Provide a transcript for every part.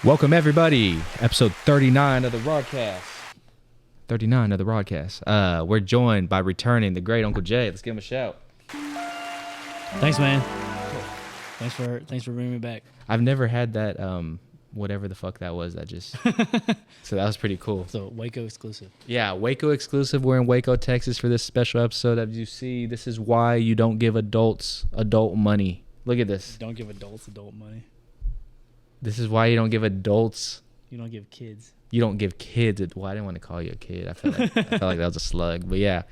Welcome, everybody. Episode 39 of the broadcast. 39 of the broadcast. We're joined by returning the great Uncle Jay. Let's give him a shout. Thanks, man. Thanks for bringing me back. I've never had that, whatever the fuck that was. So that was pretty cool. So Waco exclusive. Yeah, Waco exclusive. We're in Waco, Texas for this special episode. As you see, this is why you don't give adults adult money. Look at this. Don't give adults adult money. This is why you don't give adults. You don't give kids. You don't give kids. Well, I didn't want to call you a kid. I felt like that was a slug. But yeah,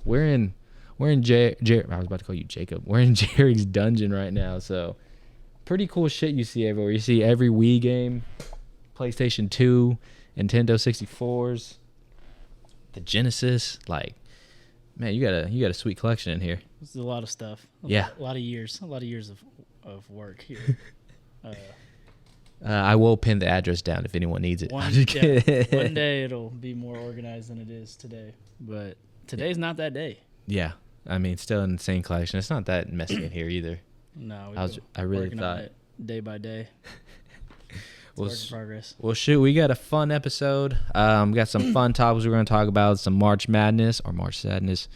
we're in I was about to call you Jacob. We're in Jarek's dungeon right now. So pretty cool shit you see everywhere. You see every Wii game, PlayStation 2, Nintendo 64s, the Genesis. Like, man, you got a sweet collection in here. This is a lot of stuff. Yeah, a lot of years of work here. I will pin the address down if anyone needs it. One day it'll be more organized than it is today. But today's not that day. Yeah. I mean, still in the same collection. It's not that messy in here either. No, I really thought on it day by day. Work in progress. Well, shoot, we got a fun episode. We got some fun topics we're going to talk about. Some March Madness or March Sadness.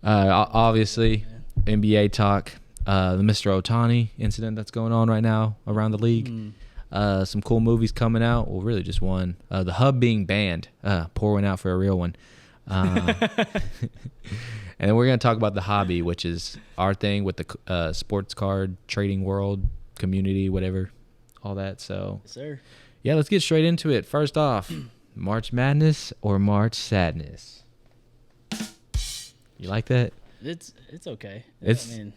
Obviously, NBA talk. The Mr. Ohtani incident that's going on right now around the league. Some cool movies coming out. Well, really just one. The Hub being banned. Pour one out for a real one. And then we're going to talk about the hobby, which is our thing with the sports card trading world, community, whatever, all that. So, yes, sir. Yeah, let's get straight into it. First off, March Madness or March Sadness? You like that? It's okay. I mean,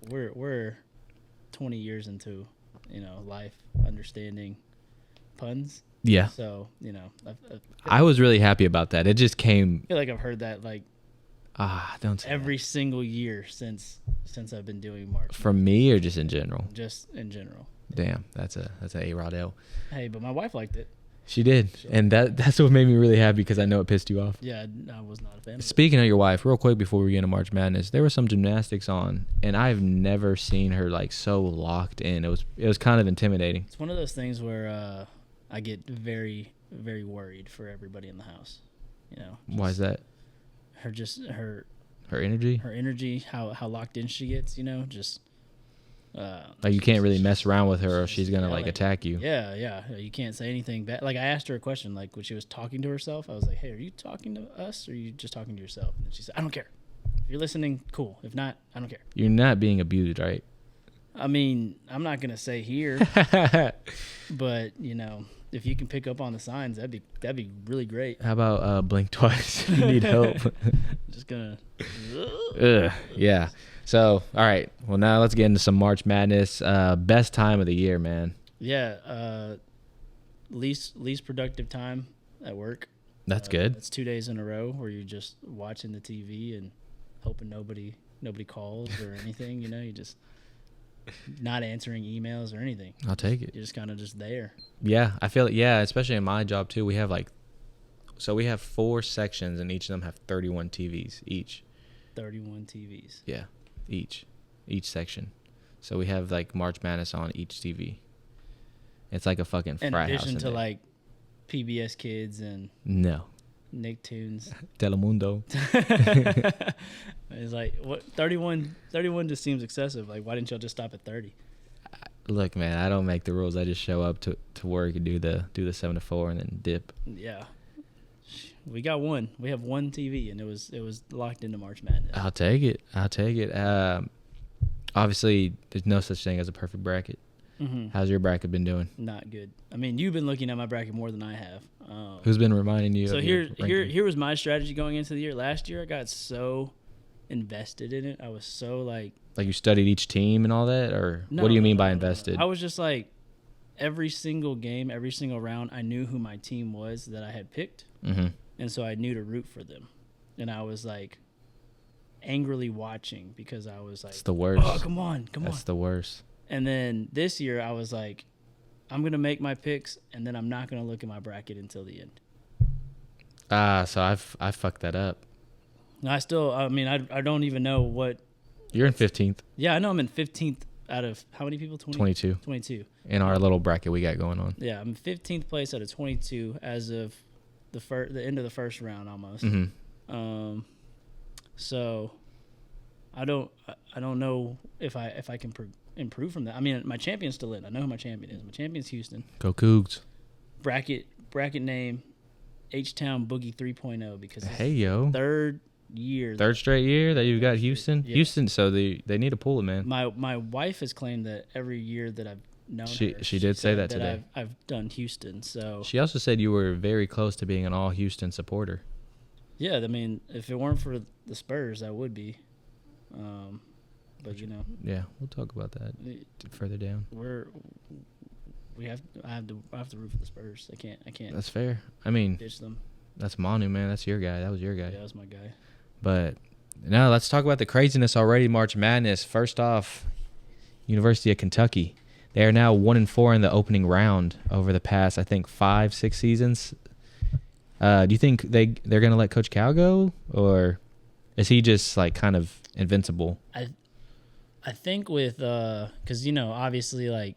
we're 20 years into, life, understanding puns. Yeah. So, I was really happy about that. It just came. I feel like I've heard that don't say every that. Single year since I've been doing March. From me or just in general? Just in general. Damn, that's a A-Rod L. Hey, but my wife liked it. She did, and that's what made me really happy because I know it pissed you off. Yeah, I was not a fan of it. Speaking of your wife, real quick before we get into March Madness, there was some gymnastics on, and I've never seen her so locked in. It was kind of intimidating. It's one of those things where I get very, very worried for everybody in the house. Why is that? Her energy. Her energy, how locked in she gets. Just. You can't really mess around with her or she's gonna attack you. Yeah. You can't say anything bad. I asked her a question, when she was talking to herself, I was like, hey, are you talking to us or are you just talking to yourself? And she said, I don't care. If you're listening, cool. If not, I don't care. You're not being abused, right? I mean, I'm not gonna say here, but if you can pick up on the signs, that'd be really great. How about blink twice? You need help. Just gonna. Yeah. So, all right. Well, now let's get into some March Madness. Best time of the year, man. Yeah. Least productive time at work. That's good. It's 2 days in a row where you're just watching the TV and hoping nobody calls or anything. You just not answering emails or anything. I'll take it. You're just kind of just there. Yeah, I feel it. Yeah, especially in my job too. We have we have 4 sections and each of them have 31 TVs each. 31 TVs. Yeah. Each section. So we have March Madness on each TV. It's like a fucking frat house. In addition to PBS Kids and Nicktoons. Telemundo. It's what 31 just seems excessive. Why didn't y'all just stop at 30? Look, man, I don't make the rules. I just show up to work and do the 7 to 4 and then dip. Yeah. We got one. We have one TV, and it was locked into March Madness. I'll take it. Obviously, there's no such thing as a perfect bracket. Mm-hmm. How's your bracket been doing? Not good. I mean, you've been looking at my bracket more than I have. Who's been reminding you? So here was my strategy going into the year. Last year, I got so invested in it. I was so like you studied each team and all that, or what do you mean by invested? I was just every single game, every single round, I knew who my team was that I had picked. Mm-hmm. And so I knew to root for them. And I was angrily watching because I was it's the worst. Oh, come on. That's the worst. And then this year I was I'm going to make my picks and then I'm not going to look at my bracket until the end. So I fucked that up. I don't even know what. You're in 15th. Yeah, I know I'm in 15th out of how many people? 22. 22. In our little bracket we got going on. Yeah, I'm 15th place out of 22 as of the end of the first round almost. Mm-hmm. So I don't know if I can improve from that. I mean, my champion's still in. I know who my champion is. My champion's Houston. Go Cougs. Bracket name H-Town Boogie 3.0 because hey yo, third straight year that you've got Houston. Yeah. Houston, so they need to pull it, man. My wife has claimed that every year that I've known her, she did say that today. I've done Houston. So she also said you were very close to being an all Houston supporter. Yeah, I mean, if it weren't for the Spurs, I would be. But yeah, we'll talk about that further down. I have to root for the Spurs. I can't. That's fair. I mean, ditch them. That's Manu, man. That's your guy. That was your guy. Yeah, that's my guy. But now let's talk about the craziness already. March Madness. First off, University of Kentucky. They are now 1-4 in the opening round over the past, I think, 5-6 seasons. Do you think they're going to let Coach Cal go, or is he just like kind of invincible? I think with because obviously like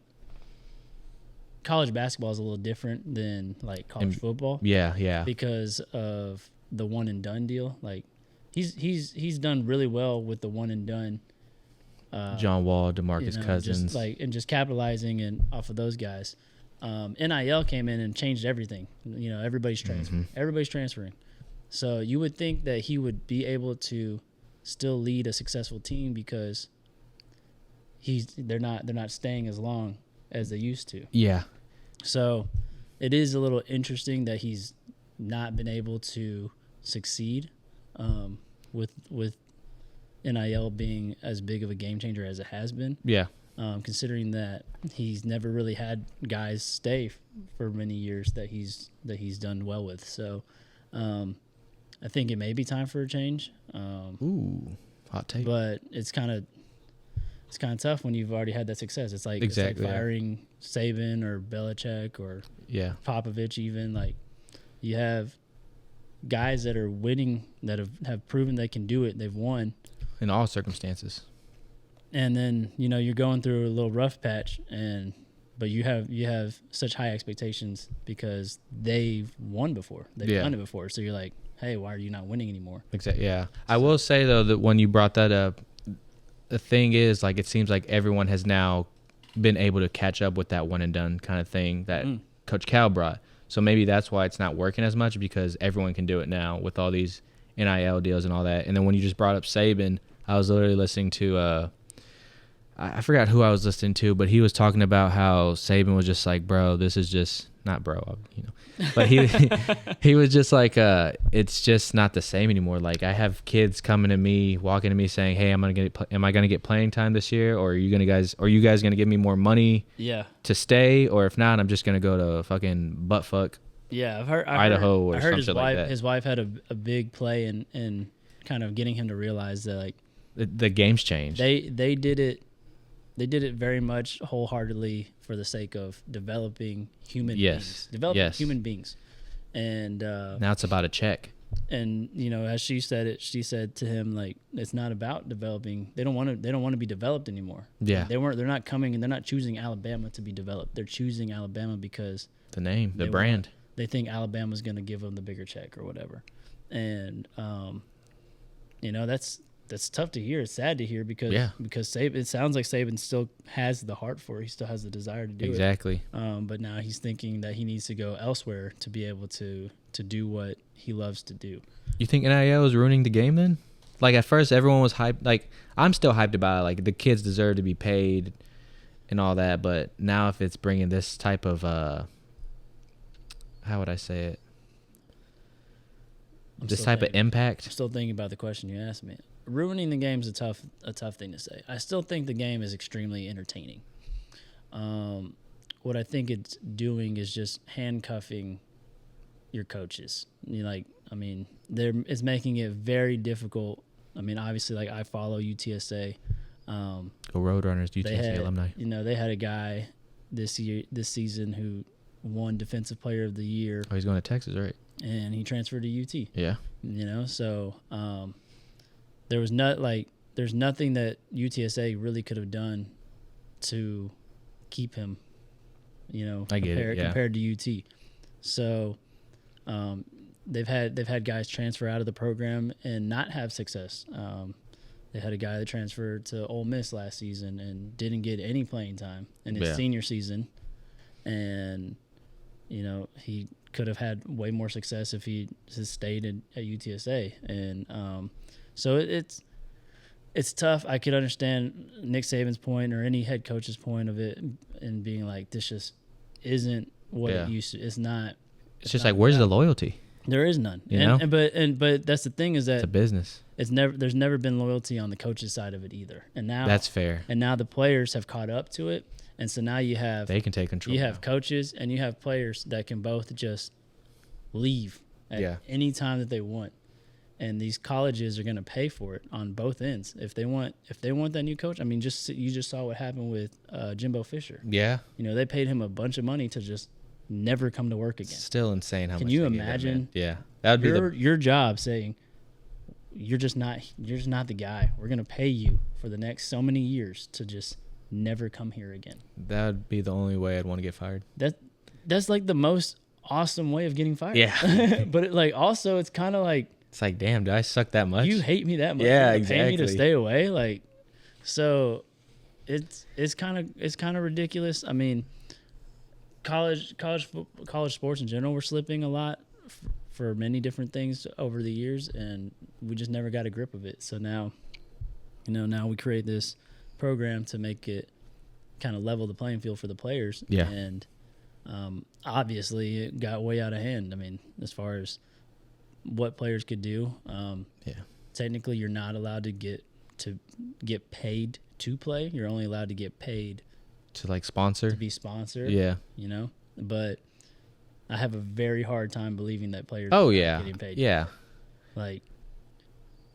college basketball is a little different than like college football. Yeah. Because of the one and done deal, like he's done really well with the one and done. John Wall, DeMarcus Cousins, just capitalizing and off of those guys. NIL came in and changed everything. Everybody's transferring. Mm-hmm. Everybody's transferring. So you would think that he would be able to still lead a successful team because they're not staying as long as they used to. Yeah. So it is a little interesting that he's not been able to succeed with NIL being as big of a game changer as it has been. Yeah. Considering that he's never really had guys stay for many years that he's done well with. So I think it may be time for a change. Ooh, hot take. But it's kind of tough when you've already had that success. It's like firing Saban or Belichick or Popovich even. Like you have guys that are winning that have proven they can do it. They've won in all circumstances. And then you're going through a little rough patch, but you have such high expectations because they've won before. They've done it before. So you're like, hey, why are you not winning anymore? Exactly. Yeah. I will say though that when you brought that up, the thing is, like, it seems like everyone has now been able to catch up with that one and done kind of thing that Coach Cal brought. So maybe that's why it's not working as much, because everyone can do it now with all these NIL deals and all that. And then when you just brought up Saban, I was literally listening to I forgot who I was listening to, but he was talking about how Saban was just like, bro, this is just not bro, but he was just like, it's just not the same anymore. Like, I have kids coming to me, walking to me saying, hey, am I going to get playing time this year? Or are you guys going to give me more money to stay? Or if not, I'm just going to go to fucking buttfuck. Yeah. Idaho or something like that. His wife had a big play in kind of getting him to realize that like the game's changed. They did it. They did it very much wholeheartedly for the sake of developing human beings. Human beings. And now it's about a check. And as she said it, she said to him, like, it's not about developing. They don't want to be developed anymore. Yeah. They're not coming and they're not choosing Alabama to be developed. They're choosing Alabama because the name, the brand. They think Alabama's going to give them the bigger check or whatever. And that's tough to hear. It's sad to hear because Saban, it sounds like Saban still has the heart for it. He still has the desire to do it. Exactly. But now he's thinking that he needs to go elsewhere to be able to do what he loves to do. You think NIL is ruining the game then? Like, at first everyone was hyped. Like, I'm still hyped about it. Like, the kids deserve to be paid and all that. But now if it's bringing this type of, how would I say it? This type of impact. I'm still thinking about the question you asked me. Ruining the game is a tough thing to say. I still think the game is extremely entertaining. What I think it's doing is just handcuffing your coaches. It's making it very difficult. I mean, obviously, like, I follow UTSA. Go Roadrunners, UTSA alumni. They had a guy this season who won Defensive Player of the Year. Oh, he's going to Texas, right? And he transferred to UT. Yeah. So there's nothing that UTSA really could have done to keep him, I get it, yeah. compared to UT. So they've had guys transfer out of the program and not have success. They had a guy that transferred to Ole Miss last season and didn't get any playing time in his senior season. And, he could have had way more success if he just stayed at UTSA. And so it's tough. I could understand Nick Saban's point or any head coach's point of it and being like, this just isn't what it used to. It's not. It's just like, where's the loyalty? There is none. But that's the thing is that it's a business. There's never been loyalty on the coach's side of it either. And now that's fair. And now the players have caught up to it. And so now they can take control. You have coaches and you have players that can both just leave at any time that they want. And these colleges are going to pay for it on both ends. If they want that new coach, I mean, you just saw what happened with Jimbo Fisher. Yeah. They paid him a bunch of money to just never come to work again. Still insane how much. Can you imagine? Yeah. That would be your job saying you're just not the guy. We're going to pay you for the next so many years to just never come here again. That would be the only way I'd want to get fired. That's like the most awesome way of getting fired. Yeah. But also it's kind of like, it's like, damn, do I suck that much? You hate me that much? Yeah, you exactly. Pay me to stay away, like, so it's kind of ridiculous. I mean, college sports in general were slipping a lot for many different things over the years, and we just never got a grip of it. So now, now we create this program to make it kind of level the playing field for the players. Yeah, and obviously it got way out of hand. I mean, as far as what players could do. Technically, you're not allowed to get paid to play. You're only allowed to get paid to be sponsored. Yeah. But I have a very hard time believing that players are getting paid. Yeah. Like,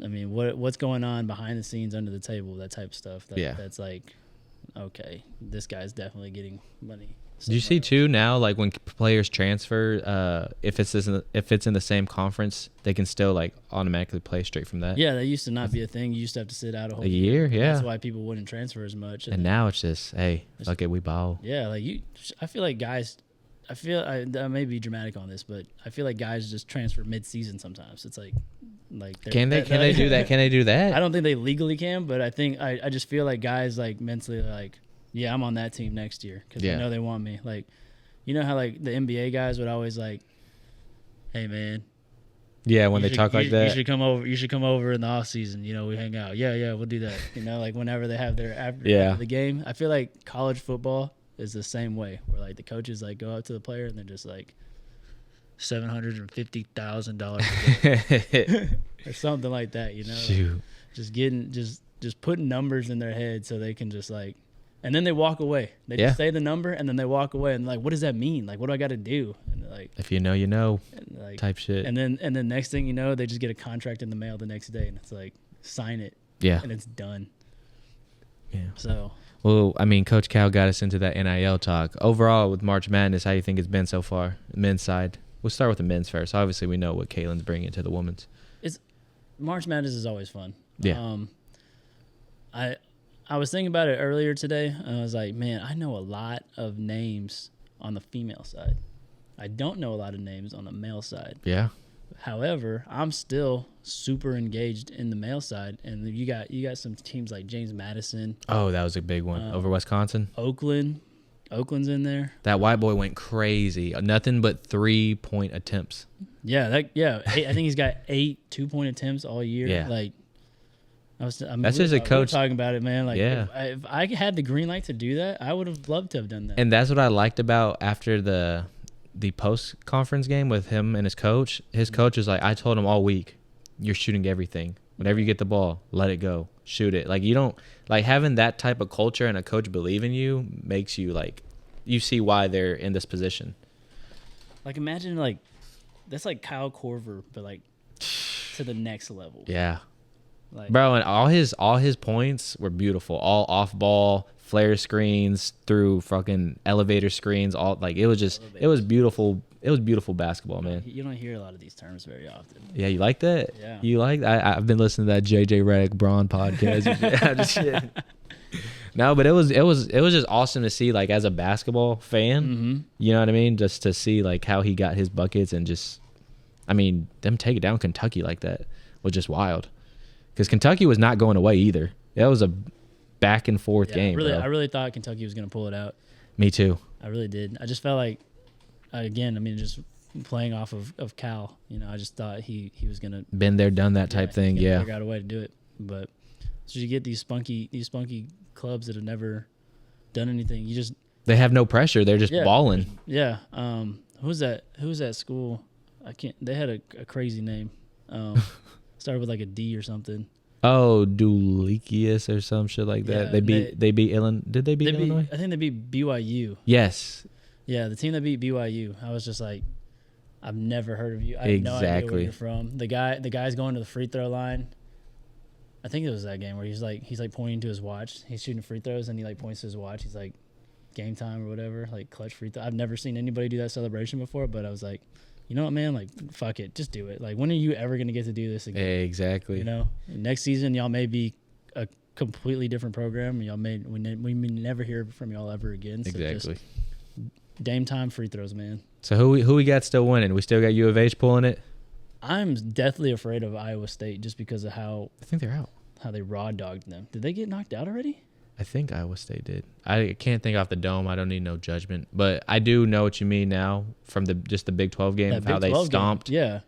I mean, what's going on behind the scenes, under the table, that type of stuff. That's like, okay, this guy's definitely getting money. Do you see too now, like when players transfer, if it's in the same conference, they can still like automatically play straight from that? Yeah, that used to not be a thing. You used to have to sit out a whole year. Yeah, that's why people wouldn't transfer as much. And now it's just, hey, fuck it, we ball. Yeah, like I feel like guys. I may be dramatic on this, but I feel like guys just transfer mid-season sometimes. It's like can they do that? Can they do that? I don't think they legally can, but I think I just feel like guys like mentally like, yeah, I'm on that team next year because I know they want me. Like, how like the NBA guys would always like, hey man, yeah, when they talk like that, you should come over in the off season. We hang out. Yeah, we'll do that. Like whenever they have their after the game. I feel like college football is the same way, where like the coaches like go up to the player and they're just like $750,000 or something like that. Shoot. Just putting numbers in their head so they can just like. And then they walk away. They just say the number, and then they walk away. And like, what does that mean? Like, what do I got to do? And like, if you know, you know, like, type shit. And then next thing you know, they just get a contract in the mail the next day, and it's like, sign it. Yeah. And it's done. Yeah. So. Well, I mean, Coach Cal got us into that NIL talk. Overall, with March Madness, how do you think it's been so far? The men's side. We'll start with the men's first. Obviously, we know what Kaylin's bringing to the women's. March Madness is always fun. Yeah. I was thinking about it earlier today, and I was like, man, I know a lot of names on the female side. I don't know a lot of names on the male side. Yeah. However, I'm still super engaged in the male side, and you got some teams like James Madison. Oh, that was a big one over Wisconsin. Oakland's in there. That white boy went crazy. Nothing but 3-point attempts. Yeah, I think he's got 8 2-point attempts all year. Yeah. Like, that's just a coach talking about it, man. Like, yeah. if I had the green light to do that, I would have loved to have done that. And that's what I liked about after the post-conference game with him and his coach. His coach was like, I told him all week, you're shooting everything. Whenever you get the ball, let it go. Shoot it. Like, you don't – like, having that type of culture and a coach believe in you makes you, like – you see why they're in this position. Like, imagine, like – that's like Kyle Korver, but, like, to the next level. Yeah. Like, bro, and all his points were beautiful. All off ball, flare screens, through fucking elevator screens. All like it was beautiful. It was beautiful basketball, man. You don't hear a lot of these terms very often. Yeah, you like that? Yeah. You like? I've been listening to that JJ Redick Braun podcast. I'm just kidding. No, but it was just awesome to see, like, as a basketball fan, you know what I mean? Just to see, like, how he got his buckets and just, I mean, them taking down Kentucky like that was just wild. Because Kentucky was not going away either. That was a back and forth game, bro. I really thought Kentucky was going to pull it out. Me too. I really did. I just felt like, again, I mean, just playing off of Cal, you know, I just thought he was going to. Been there, done that type thing, yeah. Figure out a way to do it. But so you get these spunky clubs that have never done anything. They have no pressure. They're just balling. Yeah. Who's that school? I can't. They had a crazy name. Started with like a D or something. Oh, Dulikius or some shit like that. Yeah, they beat Illinois. Did they beat Illinois? I think they beat BYU. Yes. Yeah, the team that beat BYU. I was just like, I've never heard of you. I have no idea where you're from. The guy's going to the free throw line. I think it was that game where he's like pointing to his watch. He's shooting free throws and he like points to his watch. He's like, game time or whatever, like clutch free throw. I've never seen anybody do that celebration before, but I was like, you know what, man? Like, fuck it, just do it. Like, when are you ever gonna get to do this again? Exactly. You know, next season y'all may be a completely different program. Y'all may we may never hear from y'all ever again. So exactly. Just Dame time free throws, man. So who we got still winning? We still got U of H pulling it. I'm deathly afraid of Iowa State just because of how I think they're out. How they raw dogged them. Did they get knocked out already? I think Iowa State did. I can't think off the dome. I don't need no judgment, but I do know what you mean now from the Big 12 game of how they stomped. Game. Yeah,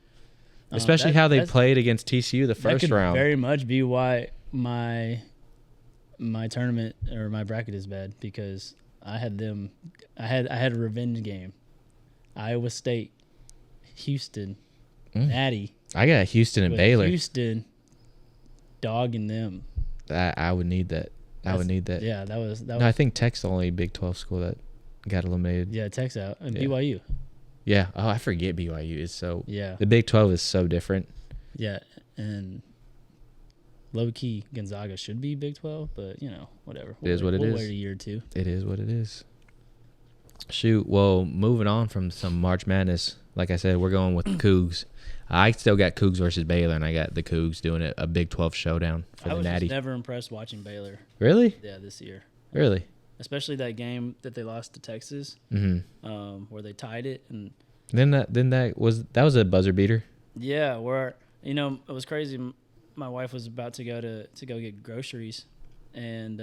especially how they played against TCU the first round. Very much be why my tournament or my bracket is bad because I had them. I had a revenge game. Iowa State, Houston, Natty. I got Houston and Baylor. Houston dogging them. I would need that. I would need that. Yeah, that was. No, I think Tech's the only Big 12 school that got eliminated. Yeah, Tech's out. And BYU. Yeah. Oh, I forget BYU is so. Yeah. The Big 12 is so different. Yeah, and low key Gonzaga should be Big 12, but you know whatever. It is what it is. We'll wait a year or two. It is what it is. Shoot. Well, moving on from some March Madness, like I said, we're going with the Cougs. I still got Cougs versus Baylor, and I got the Cougs doing a Big 12 showdown for the Natty. I was just never impressed watching Baylor. Really? Yeah, this year. Really? Especially that game that they lost to Texas, where they tied it, and then that was a buzzer beater. Yeah, where it was crazy. My wife was about to go get groceries, and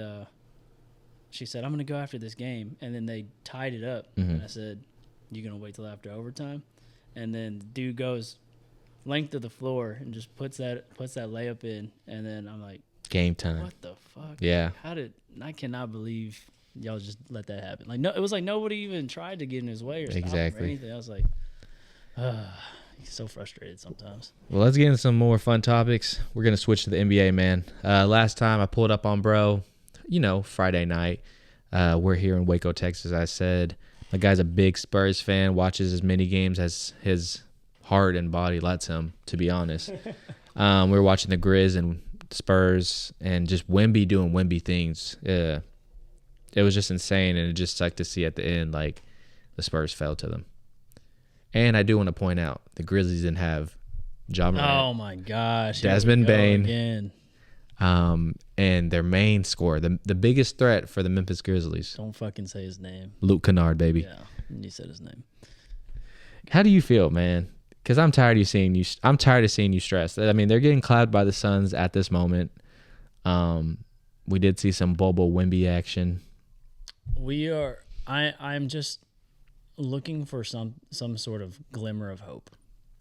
she said, "I'm gonna go after this game," and then they tied it up. And I said, "You gonna wait till after overtime?" And then the dude goes length of the floor and just puts that layup in, and then I'm like, game time. What the fuck? Yeah. I cannot believe y'all just let that happen. Like, no, it was like nobody even tried to get in his way or stop him or anything. I was like, so frustrated sometimes. Well, let's get into some more fun topics. We're gonna switch to the NBA, man. Last time I pulled up on bro, Friday night. We're here in Waco, Texas. I said the guy's a big Spurs fan, watches as many games as his heart and body lets him, to be honest. We were watching the Grizz and Spurs and just Wemby doing Wemby things. It was just insane, and it just sucked to see at the end, like, the Spurs fell to them. And I do want to point out, the Grizzlies didn't have Ja Morant. Oh, my gosh. Desmond Bane. Again. And their main scorer, the biggest threat for the Memphis Grizzlies. Don't fucking say his name. Luke Kennard, baby. Yeah, you said his name. How do you feel, man? Because I'm tired of seeing you stressed. I mean, they're getting clouded by the Suns at this moment. We did see some Bobo Wemby action. We are. I'm just looking for some sort of glimmer of hope.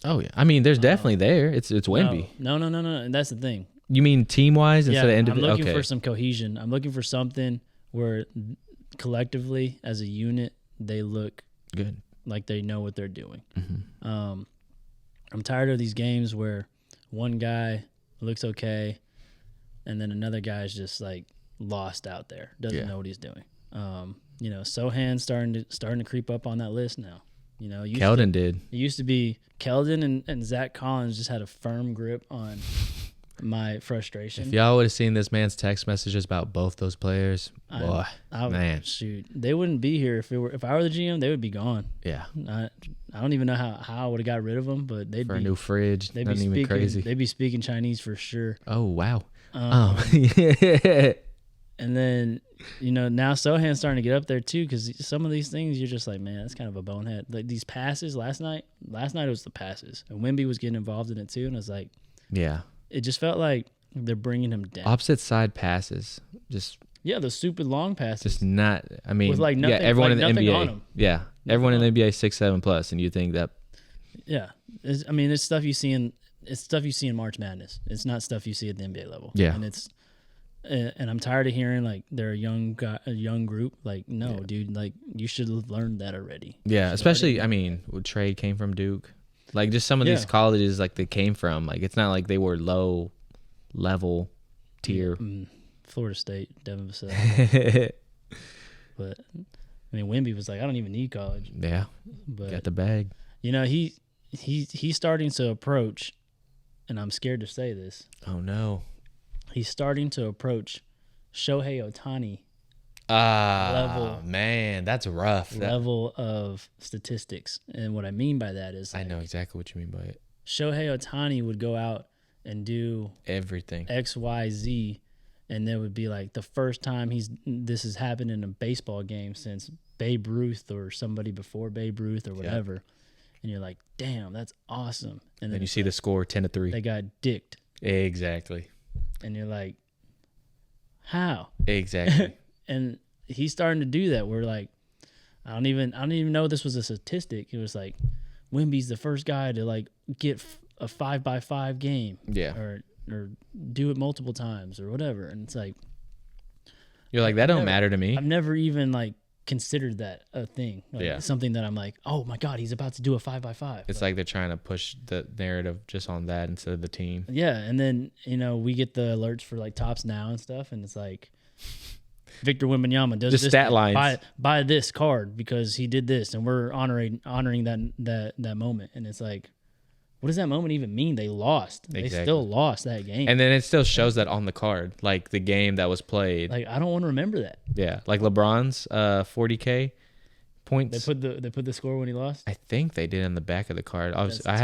Oh yeah, I mean, there's definitely there. It's Wemby. No, and that's the thing. You mean team wise instead of individual? I'm looking for some cohesion. I'm looking for something where collectively, as a unit, they look good, like they know what they're doing. I'm tired of these games where one guy looks okay, and then another guy's just like lost out there, doesn't know what he's doing. Sohan's starting to creep up on that list now. Keldon did. It used to be Keldon and Zach Collins just had a firm grip on my frustration. If y'all would have seen this man's text messages about both those players, man, shoot, they wouldn't be here if I were the GM. They would be gone. Yeah, I don't even know how I would have got rid of them, but they'd for a new fridge. They'd be speaking crazy. They'd be speaking Chinese for sure. Oh wow. And then, now Sohan's starting to get up there too, because some of these things you're just like, man, that's kind of a bonehead. Like these passes last night it was the passes, and Wemby was getting involved in it too, and I was like, yeah, it just felt like they're bringing him down. Opposite side passes, just the stupid long passes, just not. I mean, with like nothing, everyone like in the NBA, on them. yeah, everyone in the NBA is 6'7+, and you think that, yeah, it's stuff you see in March Madness. It's not stuff you see at the NBA level. Yeah, and I'm tired of hearing like they're a young group. Like, no, dude, like you should have learned that already. Yeah, especially Trey came from Duke. Like just some of these colleges, like they came from, like it's not like they were low level tier. Florida State, Devin Vassell. But I mean, Wemby was like, I don't even need college. Yeah, but got the bag. He's starting to approach, and I'm scared to say this. Oh no. He's starting to approach Shohei Ohtani level. Man, that's rough. Level of statistics. And what I mean by that is, I know exactly what you mean by it. Shohei Ohtani would go out and do everything X, Y, Z, and there would be like the first time this has happened in a baseball game since Babe Ruth or somebody before Babe Ruth or whatever. Yep. And you're like, damn, that's awesome. And then you see the score 10-3. They got dicked. Exactly. And you're like, how? Exactly. And he's starting to do that. We're like, I don't even know this was a statistic. It was like, Wemby's the first guy to like get a 5x5 game. Yeah. Or do it multiple times or whatever. And it's like, you're like, that don't matter to me. I've never even like considered that a thing. Like, something that I'm like, oh my God, he's about to do a 5x5. It's like they're trying to push the narrative just on that instead of the team. Yeah. And then, we get the alerts for like Tops Now and stuff. And it's like, Victor Wembanyama does just this. Stat lines. Buy this card because he did this. And we're honoring that moment. And it's like, what does that moment even mean? They lost. Exactly. They still lost that game. And then it still shows that on the card, like the game that was played. Like, I don't want to remember that. Yeah, like LeBron's 40K points. They put the score when he lost. I think they did in the back of the card.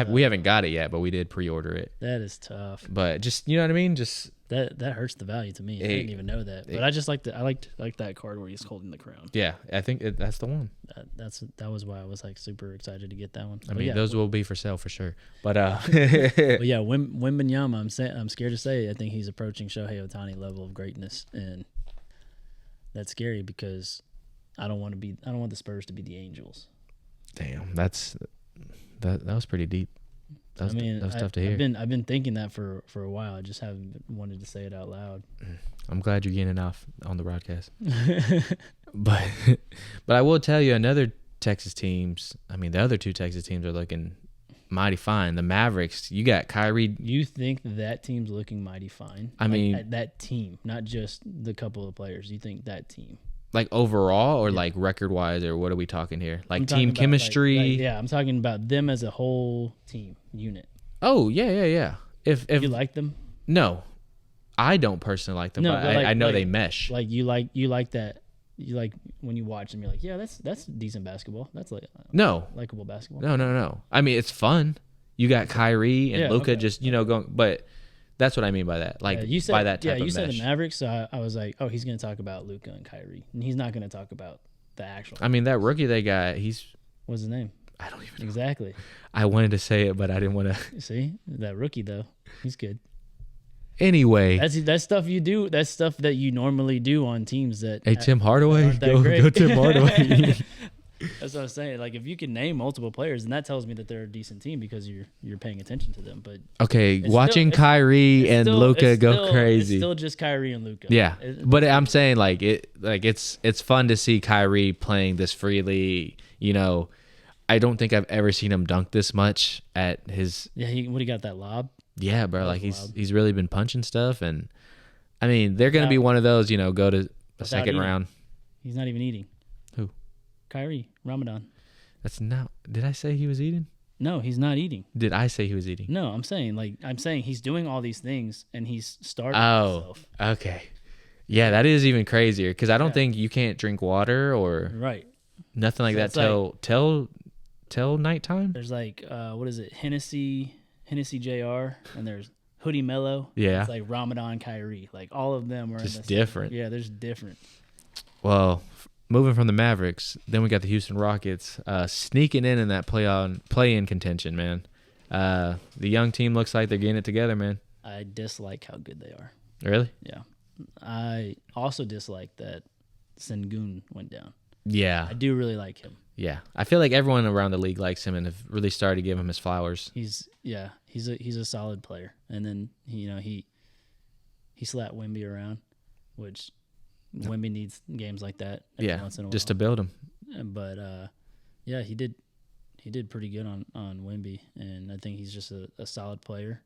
We haven't got it yet, but we did pre-order it. That is tough. But just, you know what I mean? Just that hurts the value to me. I didn't even know that. But I just liked that card where he's holding the crown. Yeah, I think that's the one. That was why I was like super excited to get that one. I mean, those will be for sale for sure. But but yeah, Wembanyama, I'm scared to say I think he's approaching Shohei Ohtani level of greatness, and that's scary because I don't want the Spurs to be the Angels. Damn, that was pretty deep. That was tough to hear. I've been thinking that for a while. I just haven't wanted to say it out loud. I'm glad you're getting it off on the broadcast. but I will tell you, the other two Texas teams are looking mighty fine. The Mavericks, you got Kyrie. You think that team's looking mighty fine? I mean, that team, not just the couple of players. You think that team? Like overall, or like record wise, or what are we talking here? Like team chemistry? I'm talking about them as a whole team unit. Oh yeah. If you like them? No, I don't personally like them. No, but I know they mesh. Like you like that. You like when you watch them, you're like, yeah, that's decent basketball. That's like likable basketball. No. I mean, it's fun. You got Kyrie and Luka just going, but. That's what I mean by that. Like, you said, by that type of mesh. Said the Mavericks, so I was like, oh, he's going to talk about Luka and Kyrie. And he's not going to talk about the actual. I mean, that rookie they got, what's his name? I don't even know. Exactly. I wanted to say it, but I didn't want to. See? That rookie, though. He's good. Anyway. That's stuff you do. That's stuff that you normally do on teams that. Hey, Tim Hardaway. Go Tim Hardaway. That's what I was saying. Like, if you can name multiple players, then that tells me that they're a decent team because you're paying attention to them. But watching Kyrie and Luka go crazy. It's still just Kyrie and Luka. Yeah, but I'm saying it's fun to see Kyrie playing this freely. I don't think I've ever seen him dunk this much at his. Yeah, he got that lob. Yeah, bro. Like he's really been punching stuff, and I mean they're gonna be one of those. Go to a second round. He's not even eating. Who? Kyrie, Ramadan. That's not. Did I say he was eating? No, he's not eating. Did I say he was eating? No, I'm saying he's doing all these things and he's starving himself. Okay. Yeah, that is even crazier because I don't think you can't drink water or nothing like that till nighttime. There's like what is it? Hennessy JR, and there's Hoodie Mello. Yeah. It's like Ramadan Kyrie. Like all of them are Just in the different. Yeah, there's different. Well, moving from the Mavericks, then we got the Houston Rockets sneaking in that play-in contention, man. The young team looks like they're getting it together, man. I dislike how good they are. Really? Yeah. I also dislike that Sengun went down. Yeah. I do really like him. Yeah. I feel like everyone around the league likes him and have really started to give him his flowers. He's a solid player. And then he slapped Wemby around, which Wemby needs games like that every once in a while. Just to build him. But yeah, he did pretty good on Wemby, and I think he's just a solid player,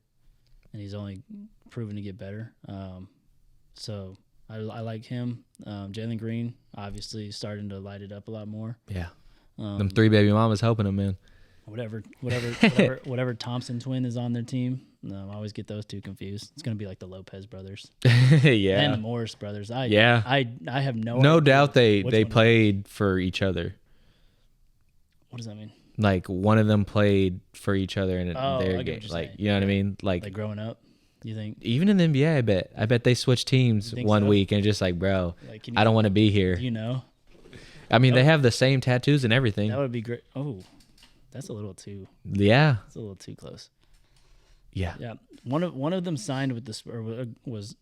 and he's only proven to get better. So I like him. Jalen Green obviously starting to light it up a lot more. Yeah. Them 3 baby mamas helping him, man. Whatever Thompson twin is on their team. I always get those two confused. It's gonna be like the Lopez brothers, yeah, and the Morris brothers. I have no doubt they played for each other. What does that mean? Like one of them played for each other in their game. Like you know what I mean? Like growing up. You think even in the NBA, I bet they switched teams one week and just like, bro, like, I don't want to be here. I mean, they have the same tattoos and everything. That would be great. Oh, that's a little too. Yeah, it's a little too close. Yeah. Yeah. One of them signed with the Spurs,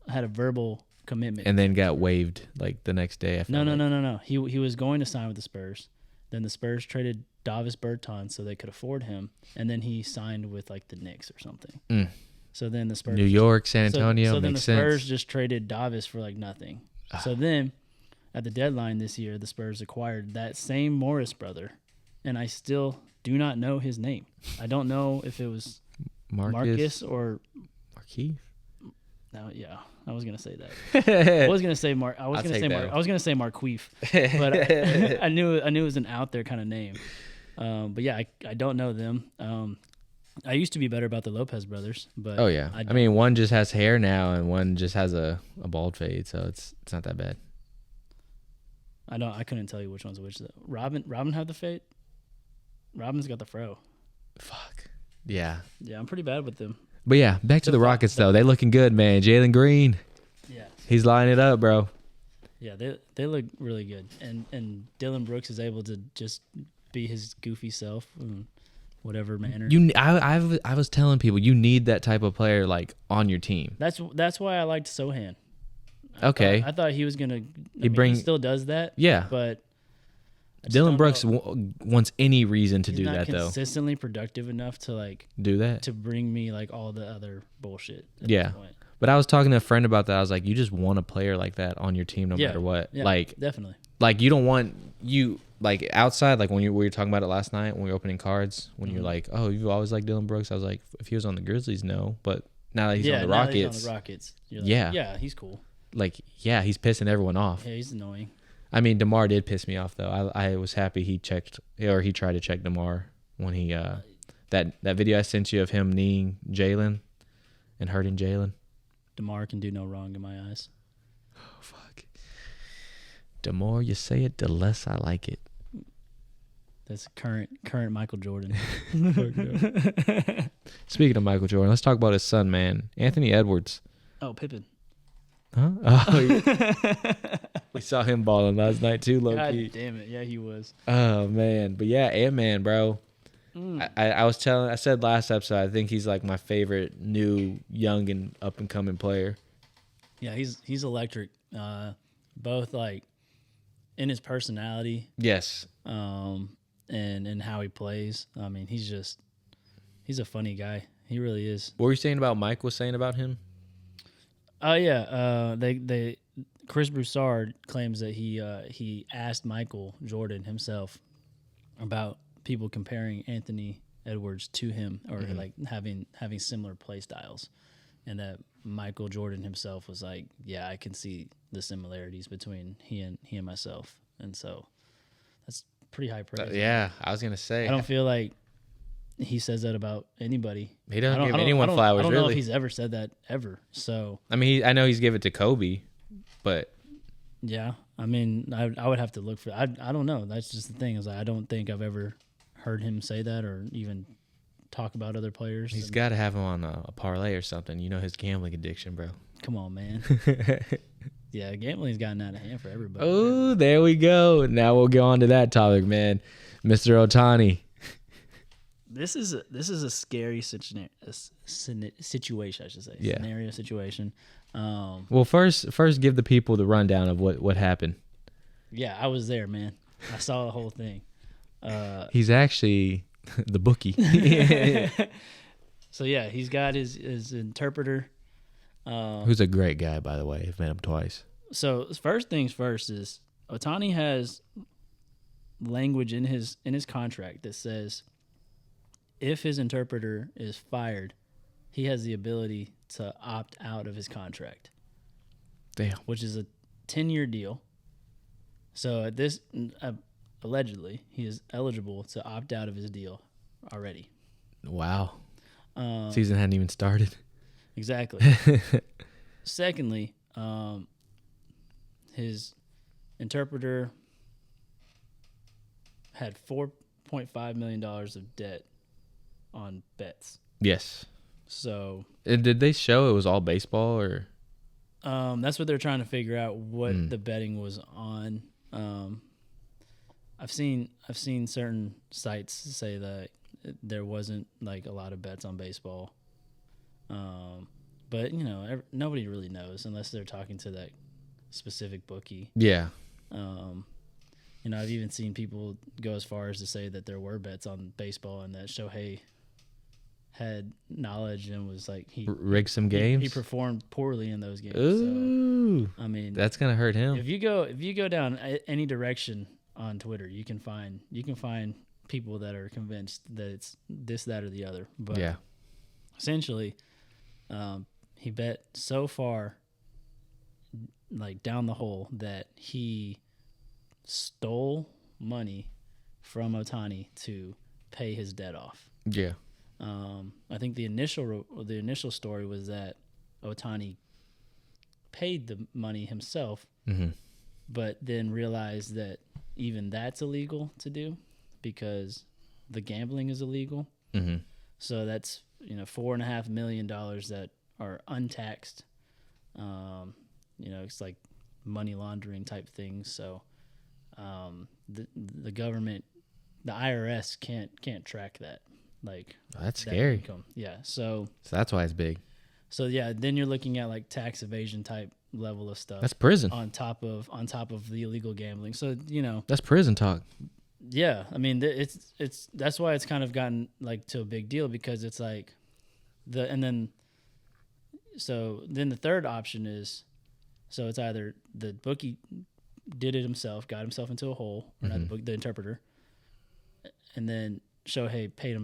had a verbal commitment, and then got waived like the next day. No. He was going to sign with the Spurs. Then the Spurs traded Davis Bertans so they could afford him, and then he signed with like the Knicks or something. So then the Spurs, New York, San Antonio, so then makes the Spurs sense. just traded Davis for like nothing. So then, at the deadline this year, the Spurs acquired that same Morris brother, and I still do not know his name. I don't know if it was Marcus or Marquise. No, yeah, I was gonna say that. I was gonna say I was gonna say Marquise, but I knew it was an out there kind of name. But yeah, I don't know them. I used to be better about the Lopez brothers, but oh yeah, I mean one just has hair now and one just has a bald fade, so it's not that bad. I couldn't tell you which one's which. Robin had the fade. Robin's got the fro. Fuck. Yeah. Yeah, I'm pretty bad with them. But yeah, back to the Rockets though. They looking good, man. Jalen Green. Yeah. He's lining it up, bro. Yeah, they look really good, and Dylan Brooks is able to just be his goofy self. Whatever manner. I was telling people you need that type of player like on your team. That's why I liked Sohan. Okay. I thought he was gonna. He still does that. Yeah. But Dylan Brooks wants any reason to do that though. He's not consistently productive enough to like do that to bring me like all the other bullshit. Yeah. But I was talking to a friend about that. I was like, you just want a player like that on your team no matter what. Yeah, like definitely. Like you don't want like outside, like we were talking about it last night when we were opening cards, when you're like, oh, you've always liked Dylan Brooks. I was like, if he was on the Grizzlies, no. But now that he's on the Rockets. You're like, yeah, he's cool. Like, yeah, he's pissing everyone off. Yeah, he's annoying. I mean, DeMar did piss me off though. I was happy he tried to check DeMar when he that video I sent you of him kneeing Jalen and hurting Jalen. DeMar can do no wrong in my eyes. Oh fuck. The more you say it, the less I like it. That's current Michael Jordan. Speaking of Michael Jordan, let's talk about his son, man, Anthony Edwards. Oh, Pippen. Huh? Oh, we saw him balling last night too, low key. God damn it, yeah, he was. Oh man, but yeah, Ant-Man, bro. I said last episode, I think he's like my favorite new young and up and coming player. Yeah, he's electric. Both like in his personality, yes, and how he plays. I mean, he's a funny guy. He really is. What were you saying about Mike was saying about him? Oh yeah, Chris Broussard claims that he asked Michael Jordan himself about people comparing Anthony Edwards to him or like having similar play styles, and that Michael Jordan himself was like, yeah, I can see the similarities between he and myself, and so that's pretty high praise. Yeah, I was gonna say, I don't feel like he says that about anybody. He doesn't give anyone flowers. I don't really know if he's ever said that ever. So I mean, I know he's given it to Kobe, but yeah, I mean, I would have to look for. I don't know. That's just the thing is I don't think I've ever heard him say that or even talk about other players. He's got to have him on a parlay or something. You know his gambling addiction, bro. Come on, man. Yeah, gambling's gotten out of hand for everybody. Oh, there we go. Now we'll go on to that topic, man. Mr. Ohtani. This is a scary situation, I should say. Yeah. Scenario situation. Well, first give the people the rundown of what happened. Yeah, I was there, man. I saw the whole thing. He's actually the bookie. So yeah, he's got his interpreter. Who's a great guy, by the way. I've met him twice. So first things first is Ohtani has language in his contract that says if his interpreter is fired, he has the ability to opt out of his contract. Damn. Which is a 10-year deal. So at this, allegedly, he is eligible to opt out of his deal already. Wow. Season hadn't even started. Exactly. Secondly, his interpreter had $4.5 million of debt on bets. Yes. So did they show it was all baseball or? That's what they're trying to figure out what the betting was on. I've seen certain sites say that there wasn't like a lot of bets on baseball. But you know, nobody really knows unless they're talking to that specific bookie. Yeah. You know, I've even seen people go as far as to say that there were bets on baseball and that Shohei had knowledge and was like he rigged some games. He performed poorly in those games. Ooh, so, I mean, that's gonna hurt him. If you go down any direction on Twitter, you can find people that are convinced that it's this, that, or the other. But yeah, essentially, he bet so far, like down the hole, that he stole money from Ohtani to pay his debt off. Yeah. I think the initial story was that Ohtani paid the money himself, but then realized that even that's illegal to do because the gambling is illegal. So that's $4.5 million that are untaxed. It's like money laundering type things. So the government, the IRS can't track that. Like that's scary. Income. Yeah. So that's why it's big. So yeah, then you're looking at like tax evasion type level of stuff. That's prison. On top of the illegal gambling. So, that's prison talk. Yeah. I mean, it's that's why it's kind of gotten like to a big deal because it's like then the third option is, so it's either the bookie did it himself, got himself into a hole, or not the interpreter, and then Shohei paid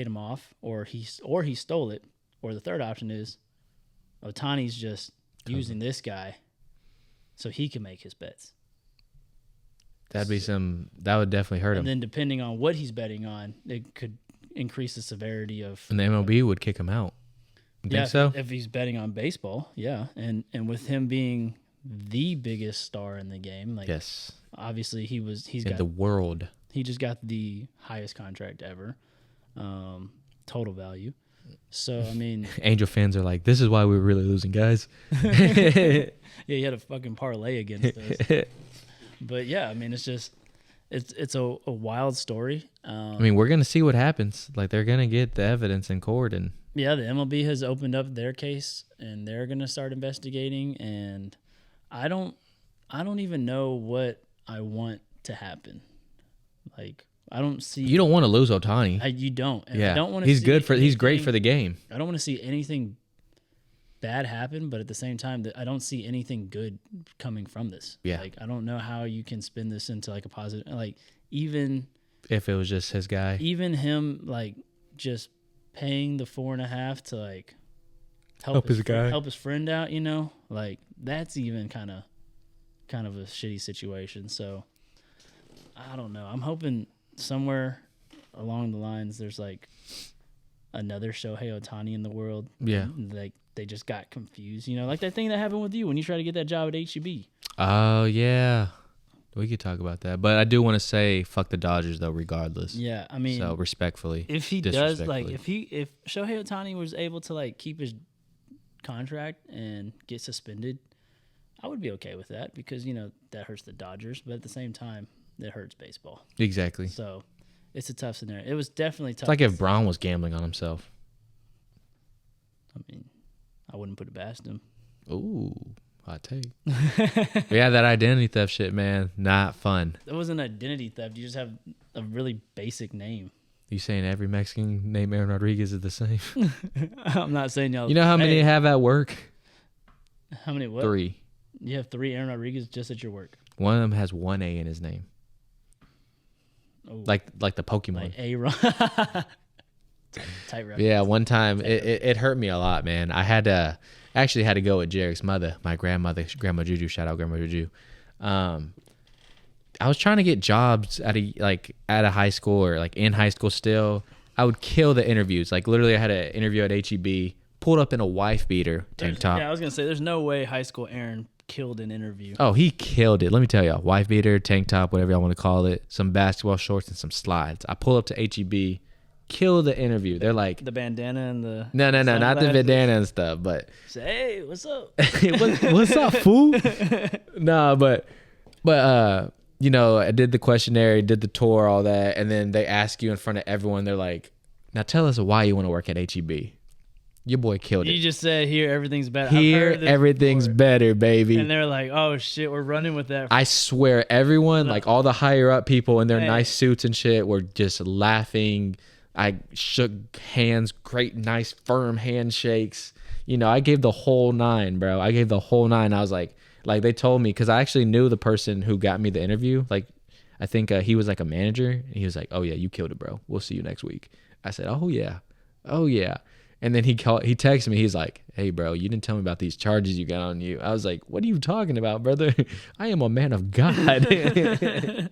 him off, or he stole it, or the third option is Ohtani's just using this guy so he can make his bets. That would definitely hurt him. And then depending on what he's betting on, it could increase the severity of. And the MLB would kick him out. You think so? If he's betting on baseball, yeah, and with him being the biggest star in the game, like yes, obviously he's in got the world. He just got the highest contract ever, total value. So, I mean... Angel fans are like, this is why we're really losing, guys. Yeah, he had a fucking parlay against us. But, yeah, I mean, it's just... It's a wild story. I mean, we're going to see what happens. Like, they're going to get the evidence in court. And yeah, the MLB has opened up their case, and they're going to start investigating. And I don't even know what I want to happen. Like, I don't see. You don't want to lose Ohtani. You don't. And yeah, I don't want to. He's great for the game. I don't want to see anything bad happen, but at the same time, I don't see anything good coming from this. Yeah. Like, I don't know how you can spin this into like a positive. Like, even if it was just his guy, even him like just paying the 4.5 to like help his guy, help his friend out. Like that's even kind of a shitty situation. So. I don't know. I'm hoping somewhere along the lines there's like another Shohei Ohtani in the world. Yeah. Like they just got confused. Like that thing that happened with you when you tried to get that job at HEB. Oh, yeah. We could talk about that, but I do want to say fuck the Dodgers though, regardless. Yeah, I mean, so respectfully, if he does, like, if Shohei Ohtani was able to like keep his contract and get suspended, I would be okay with that because that hurts the Dodgers, but at the same time, that hurts baseball. Exactly. So it's a tough scenario. It was definitely tough. It's like if Braun was gambling on himself. I mean, I wouldn't put it past him. Ooh. Hot take. Yeah, that identity theft shit, man, not fun. It wasn't identity theft. You just have a really basic name. You saying every Mexican named Aaron Rodriguez is the same? I'm not saying y'all. You know how many you have at work? How many? What? 3. You have 3 Aaron Rodriguez just at your work. One of them has 1 A in his name. Oh, like the Pokemon. Like A-Ron. Tight reference. Yeah, one time it hurt me a lot, man. I actually had to go with Jarek's mother, my grandmother, Grandma Juju. Shout out Grandma Juju. I was trying to get jobs at a high school or like in high school still. I would kill the interviews. Like literally I had an interview at HEB, pulled up in a wife beater tank top. Yeah, I was going to say there's no way high school Aaron killed an interview. Oh, he killed it. Let me tell y'all. Wife beater, tank top, whatever y'all want to call it, some basketball shorts and some slides. I pull up to HEB, kill the interview. They're like the bandana and the No, not the bandana and stuff, but say, hey, what's up? what's up, fool? No, but I did the questionnaire, did the tour, all that, and then they ask you in front of everyone. They're like, now tell us why you want to work at HEB. Your boy killed it. You just said here everything's better. Here everything's better, baby. And they're like, oh shit, we're running with that. I swear, everyone, like all the higher up people in their nice suits and shit, were just laughing. I shook hands, great, nice, firm handshakes. I gave the whole 9, bro. I gave the whole 9. I was like they told me, because I actually knew the person who got me the interview. Like, I think he was like a manager, and he was like, oh yeah, you killed it, bro. We'll see you next week. I said, oh yeah. And then he texted me. He's like, hey, bro, you didn't tell me about these charges you got on you. I was like, what are you talking about, brother? I am a man of God.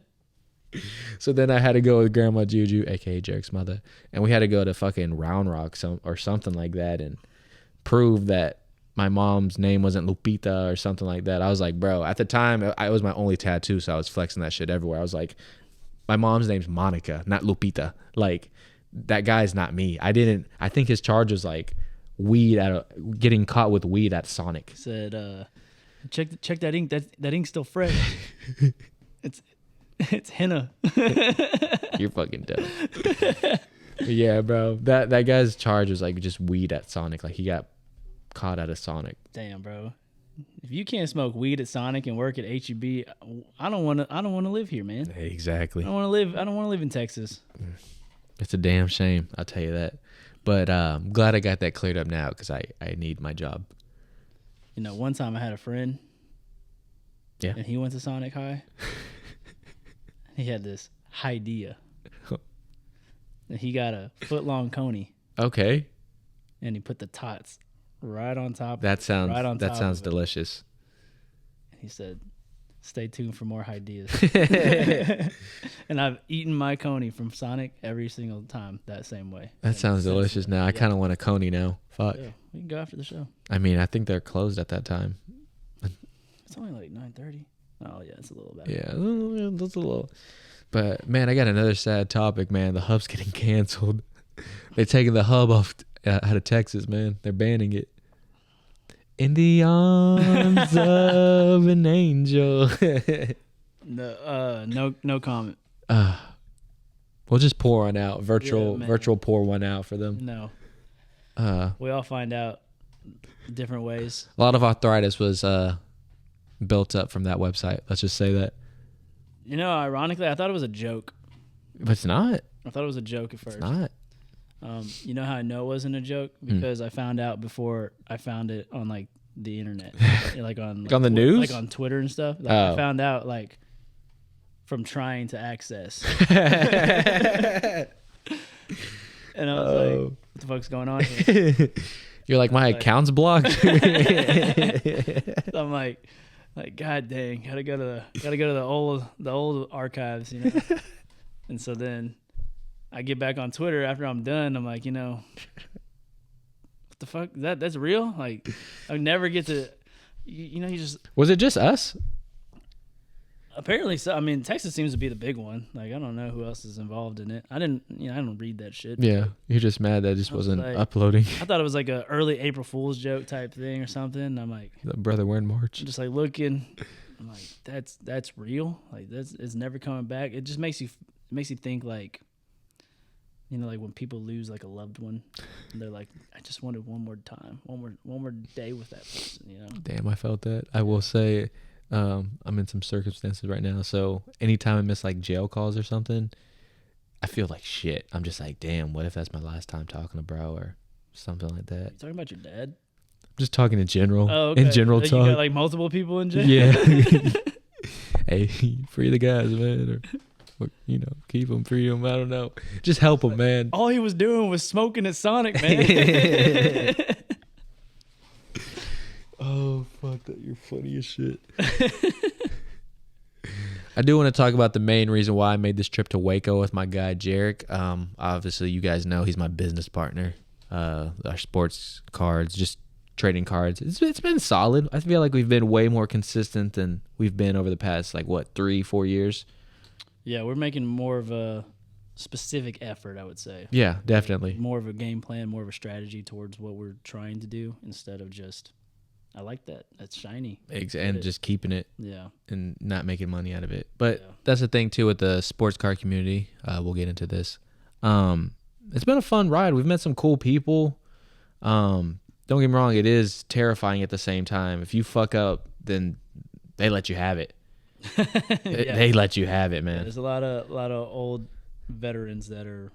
So then I had to go with Grandma Juju, a.k.a. Jarek's mother, and we had to go to fucking Round Rock or something like that and prove that my mom's name wasn't Lupita or something like that. I was like, bro, at the time, it was my only tattoo, so I was flexing that shit everywhere. I was like, my mom's name's Monica, not Lupita. Like, that guy's not me. I think his charge was like getting caught with weed at Sonic. Said, check that ink. That ink's still fresh. It's henna. You're fucking dumb. Yeah, bro. That guy's charge was like just weed at Sonic. Like he got caught at a Sonic. Damn, bro. If you can't smoke weed at Sonic and work at HEB, I don't want to live here, man. Exactly. I don't want to live in Texas. It's a damn shame, I'll tell you that. But I'm glad I got that cleared up now because I need my job. One time I had a friend. Yeah. And he went to Sonic High. He had this idea. And he got a foot-long coney. Okay. And he put the tots right on top. That sounds delicious. He said, stay tuned for more ideas. And I've eaten my coney from Sonic every single time that same way. That sounds delicious now. I kind of want a coney now. Fuck. Yeah, we can go after the show. I mean, I think they're closed at that time. It's only like 9:30. Oh, yeah, it's a little bad. Yeah, that's a little. But, man, I got another sad topic, man. The Hub's getting canceled. They're taking the Hub off out of Texas, man. They're banning it. In the arms of an angel. No comment. We'll just pour one out. Virtual pour one out for them. No. We all find out different ways. A lot of arthritis was built up from that website. Let's just say that. Ironically, I thought it was a joke. But it's not. I thought it was a joke at first. It's not. You know how I know it wasn't a joke? Because I found out before I found it on like the internet, like on on the news, like on Twitter and stuff. I found out like from trying to access. And I was like, "What the fuck's going on here?" You're like, my account's blocked. So I'm like, God dang, gotta go to the old archives, And so then I get back on Twitter after I'm done. I'm like, what the fuck? That's real? Like, I would never get to, you just. Was it just us? Apparently so. I mean, Texas seems to be the big one. Like, I don't know who else is involved in it. I don't read that shit. Yeah, you're just mad that it just wasn't like, uploading. I thought it was like a early April Fool's joke type thing or something. I'm like, Brother, we're in March. I'm just like looking. I'm like, that's real. Like, it's never coming back. It just makes you think like, like when people lose like a loved one, and they're like, I just wanted one more time, one more day with that person. Damn, I felt that. I will say, I'm in some circumstances right now, so anytime I miss like jail calls or something, I feel like shit. I'm just like, damn, what if that's my last time talking to bro or something like that? You talking about your dad? I'm just talking in general. Oh, okay. In general like talk. You got like multiple people in jail. Yeah. Hey, free the guys, man. Or keep them, free them. I don't know. Just help them, man. All he was doing was smoking at Sonic, man. Oh, fuck that. You're funny as shit. I do want to talk about the main reason why I made this trip to Waco with my guy, Jarek. Obviously, you guys know he's my business partner. Our sports cards, just trading cards. It's been solid. I feel like we've been way more consistent than we've been over the past, 3-4 years. Yeah, we're making more of a specific effort, I would say. Yeah, definitely. More of a game plan, more of a strategy towards what we're trying to do instead of just, I like that. That's shiny. And just keeping it. Yeah. And not making money out of it. But yeah. That's the thing, too, with the sports car community. We'll get into this. It's been a fun ride. We've met some cool people. Don't get me wrong. It is terrifying at the same time. If you fuck up, then they let you have it. They let you have it, man. Yeah, there's a lot of old veterans that are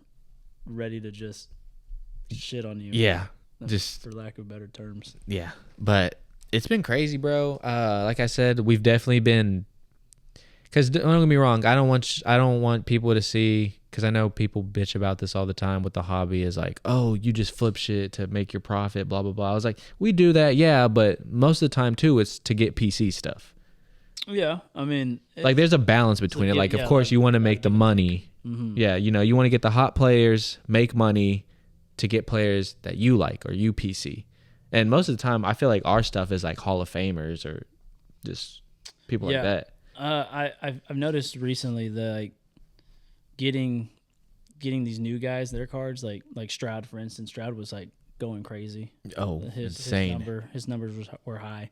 ready to just shit on you. Yeah, just for lack of better terms. Yeah, but it's been crazy, bro. Like I said, we've definitely been. Because don't get me wrong, I don't want people to see. Because I know people bitch about this all the time with the hobby. Is like, oh, you just flip shit to make your profit, blah blah blah. I was like, we do that, yeah, but most of the time too, it's to get PC stuff. Yeah, I mean, there's a balance between it. Of course, you want to make the money. Mm-hmm. Yeah, you want to get the hot players, make money to get players that you like or you PC. And most of the time, I feel like our stuff is like Hall of Famers or just people like that. I've noticed recently that getting these new guys their cards like Stroud, for instance. Stroud was like going crazy. Oh, insane! His numbers were high.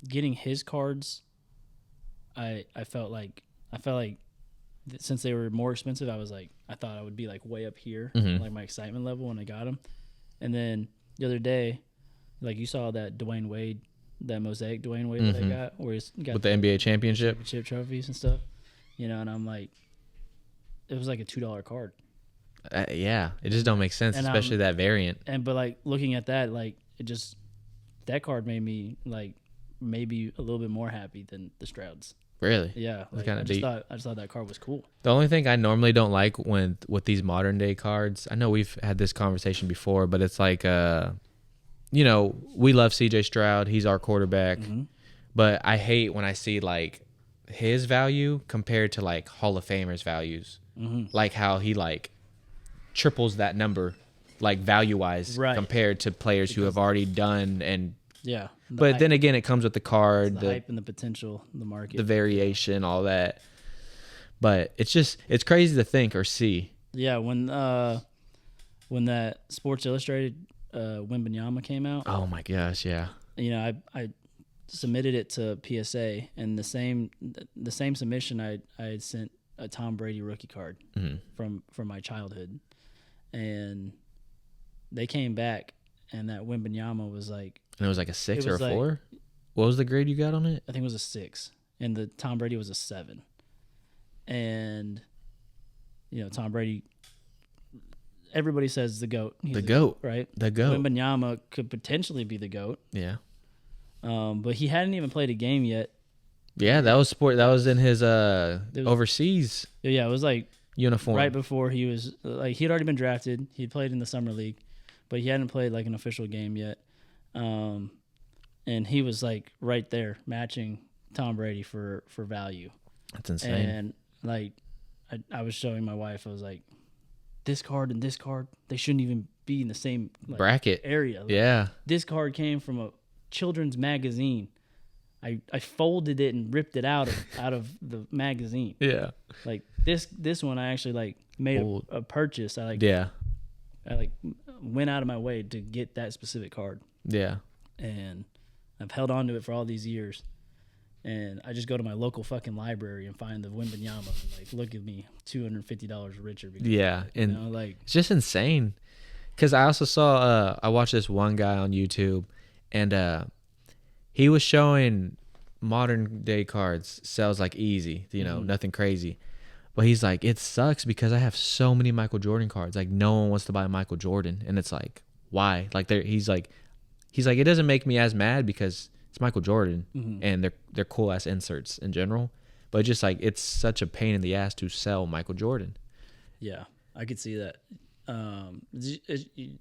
Getting his cards, I felt like since they were more expensive, I thought I would be like way up here, like my excitement level when I got them. And then the other day, like you saw that Dwayne Wade, that mosaic Dwayne Wade that I got, where he's got with the NBA championship trophies and stuff, and I'm like, it was like a $2 card. Yeah, it just don't make sense, especially that variant. But looking at that, that card made me maybe a little bit more happy than the Strouds. Really? Yeah. I just thought that card was cool. The only thing I normally don't like with these modern day cards, I know we've had this conversation before, but it's like, we love CJ Stroud. He's our quarterback. Mm-hmm. But I hate when I see his value compared to Hall of Famers values. Mm-hmm. Like how he triples that number, value wise, right, compared to players who have already done and. Yeah. But then again, it comes with the card, the hype and the potential, the market, the variation, all that. But it's crazy to think or see. Yeah, when that Sports Illustrated Wembanyama came out. Oh my gosh, yeah. I submitted it to PSA, and the same submission I had sent a Tom Brady rookie card from my childhood, and they came back, and that Wembanyama was like. And it was a 6 or a 4? What was the grade you got on it? I think it was a 6. And the Tom Brady was a 7. And, Tom Brady, everybody says the GOAT. He's the GOAT. Right? The GOAT. Wembanyama could potentially be the GOAT. Yeah. But he hadn't even played a game yet. Yeah, that was That was in his overseas. Yeah, it was uniform. Right before he was, he had already been drafted. He'd played in the summer league. But he hadn't played an official game yet. And he was right there matching Tom Brady for value. That's insane. And I was showing my wife, I was like, this card and this card, they shouldn't even be in the same bracket area. Yeah. This card came from a children's magazine. I folded it and ripped it out of the magazine. Yeah. Like this one, I actually like made a purchase. I like went out of my way to get that specific card. Yeah. And I've held on to it for all these years. And I just go to my local fucking library and find the Wembanyama. And like, look at me, $250 richer. Because, yeah, and you know, like it's just insane. Because I also saw, I watched this one guy on YouTube, and he was showing modern day cards sells like easy, you know, nothing crazy. But he's like, it sucks because I have so many Michael Jordan cards. Like, no one wants to buy Michael Jordan, and it's like, why? Like, he's like, it doesn't make me as mad because it's Michael Jordan, and they're cool ass inserts in general. But just like, it's such a pain in the ass to sell Michael Jordan. Yeah, I could see that.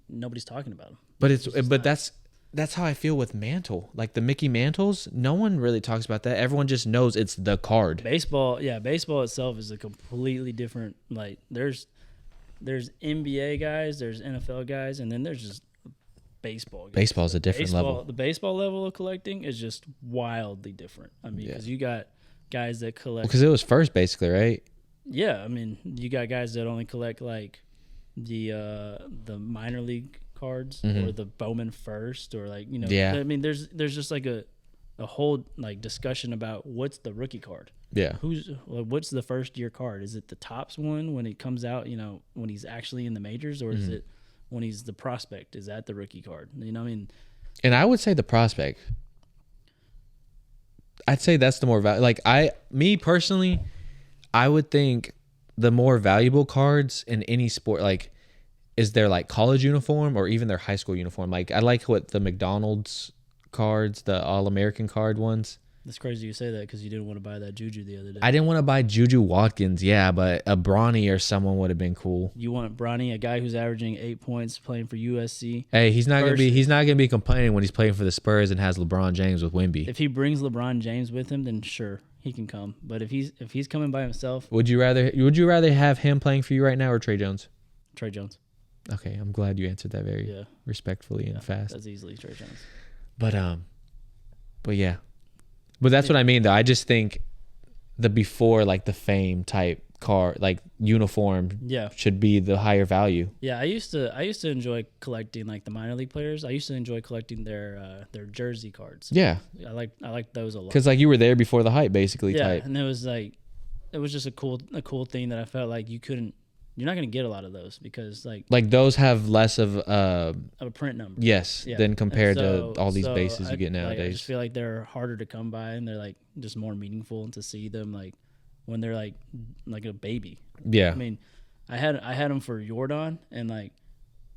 Nobody's talking about him. But that's how I feel with Mantle. Like the Mickey Mantles, no one really talks about that. Everyone just knows it's the card. Baseball itself is a completely different. Like there's NBA guys, there's NFL guys, and then there's just baseball guys. Baseball's a different level. The baseball level of collecting is just wildly different. I mean, because you got guys that collect. Because it was first, basically, right? Yeah, I mean, you got guys that only collect like the minor league cards or the Bowman first, or like, you know, I mean, there's just like a whole like discussion about what's the rookie card. Yeah. What's the first year card? Is it the Topps one when it comes out, you know, when he's actually in the majors, or is it when he's the prospect? Is that the rookie card? You know what I mean? And I would say the prospect. I'd say that's the more like me personally, I would think the more valuable cards in any sport, like, is their like college uniform or even their high school uniform. Like, I like what the McDonald's cards, the All-American card ones. That's crazy you say that because you didn't want to buy that Juju the other day. I didn't want to buy Juju Watkins, but a Bronny or someone would have been cool. You want Bronny, a guy who's averaging 8 points playing for USC. Hey, he's not gonna be complaining when he's playing for the Spurs and has LeBron James with Wemby. If he brings LeBron James with him, then sure, he can come. But if he's coming by himself, would you rather have him playing for you right now or Trey Jones? Trey Jones. Okay, I'm glad you answered that very respectfully and fast. That's easily Trey Jones. But yeah. But that's what I mean, though. I just think the before, like the fame type car, like uniform, should be the higher value. Yeah, I used to enjoy collecting like the minor league players. I used to enjoy collecting their jersey cards. Yeah, I like those a lot. Because like you were there before the hype, basically. Yeah, type. And it was just a cool thing that I felt like you're not going to get a lot of those because like those have less of a print number. Yes, than compared to all these bases you get nowadays. I just feel like they're harder to come by, and they're like just more meaningful, and to see them like when they're like a baby. Yeah. I mean, I had them for Jordan, and like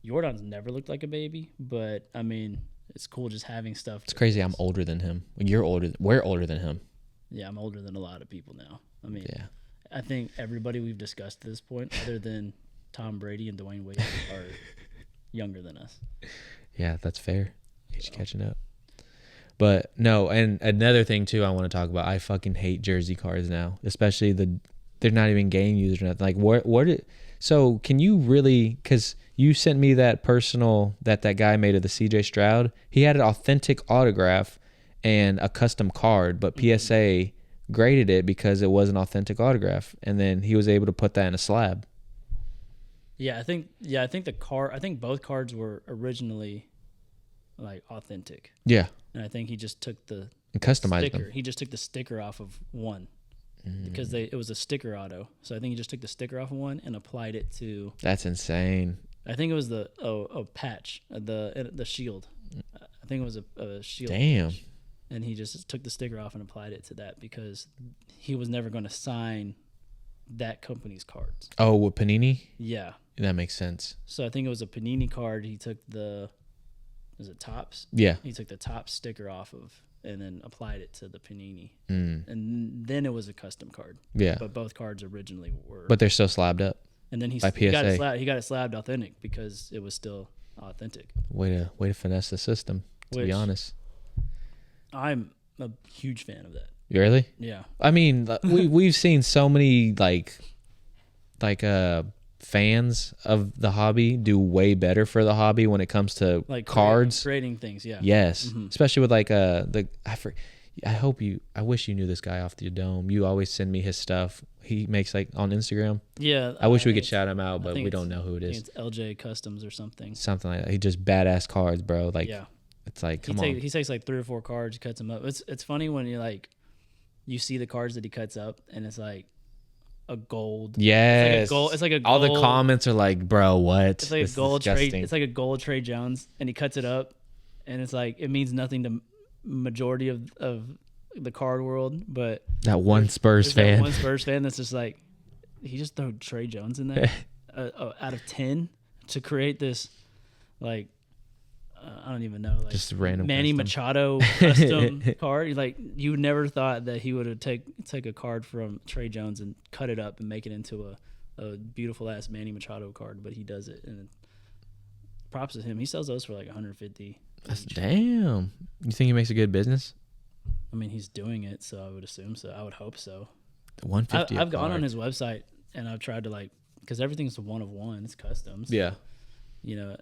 Jordan's never looked like a baby, but I mean, it's cool just having stuff. It's crazy. I'm older than him. We're older than him. Yeah, I'm older than a lot of people now. I mean, I think everybody we've discussed at this point, other than Tom Brady and Dwayne Wade, are younger than us. Yeah, that's fair. He's catching up. But no, and another thing too I want to talk about, I fucking hate jersey cards now, especially they're not even game used or nothing. Like so can you really, because you sent me that personal that guy made of the CJ Stroud. He had an authentic autograph and a custom card, but PSA graded it because it was an authentic autograph, and then he was able to put that in a slab. I think both cards were originally like authentic. Yeah. And I think he just took the customized sticker. them. He just took the sticker off of one because it was a sticker auto. So I think he just took the sticker off of one and applied it to. That's insane. I think it was the patch, the shield. I think it was a shield. Damn. Patch. And he just took the sticker off and applied it to that because he was never going to sign that company's cards. Oh, with Panini? Yeah. That makes sense. So I think it was a Panini card. He took was it Topps? Yeah. He took the Topps sticker off of and then applied it to the Panini. And then it was a custom card. Yeah. But both cards originally were. But they're still slabbed up. And then he got it slabbed authentic because it was still authentic. Way to finesse the system, to be honest. I'm a huge fan of that. Really? Yeah. I mean, we've seen so many like fans of the hobby do way better for the hobby when it comes to like cards, creating things. Yeah. Yes, especially with like I wish you knew this guy off the dome. You always send me his stuff. He makes like on Instagram. Yeah. I wish we could shout him out, but we don't know who it I is. think it's LJ Customs or something. Something like that. He just badass cards, bro. Like, yeah. It's like, come on. He takes like 3 or 4 cards, cuts them up. It's funny when you see the cards that he cuts up, and it's like a gold. Yes. It's like a gold. All the comments are like, bro, what? It's like a gold trade. It's like a gold Trey Jones, and he cuts it up, and it's like it means nothing to majority of the card world, but that one Spurs fan. That one Spurs fan that's just like, he just threw Trey Jones in there out of 10 to create this like. I don't even know, like just random Manny custom. Machado custom card. Like you never thought that he would have take a card from Trey Jones and cut it up and make it into a beautiful ass Manny Machado card, but he does it, and props to him. He sells those for like 150. That's damn. You think he makes a good business? I mean, he's doing it, so I would assume so. I would hope so. 150. I've gone on his website and I've tried to because everything's one of one. It's customs. Yeah. You know,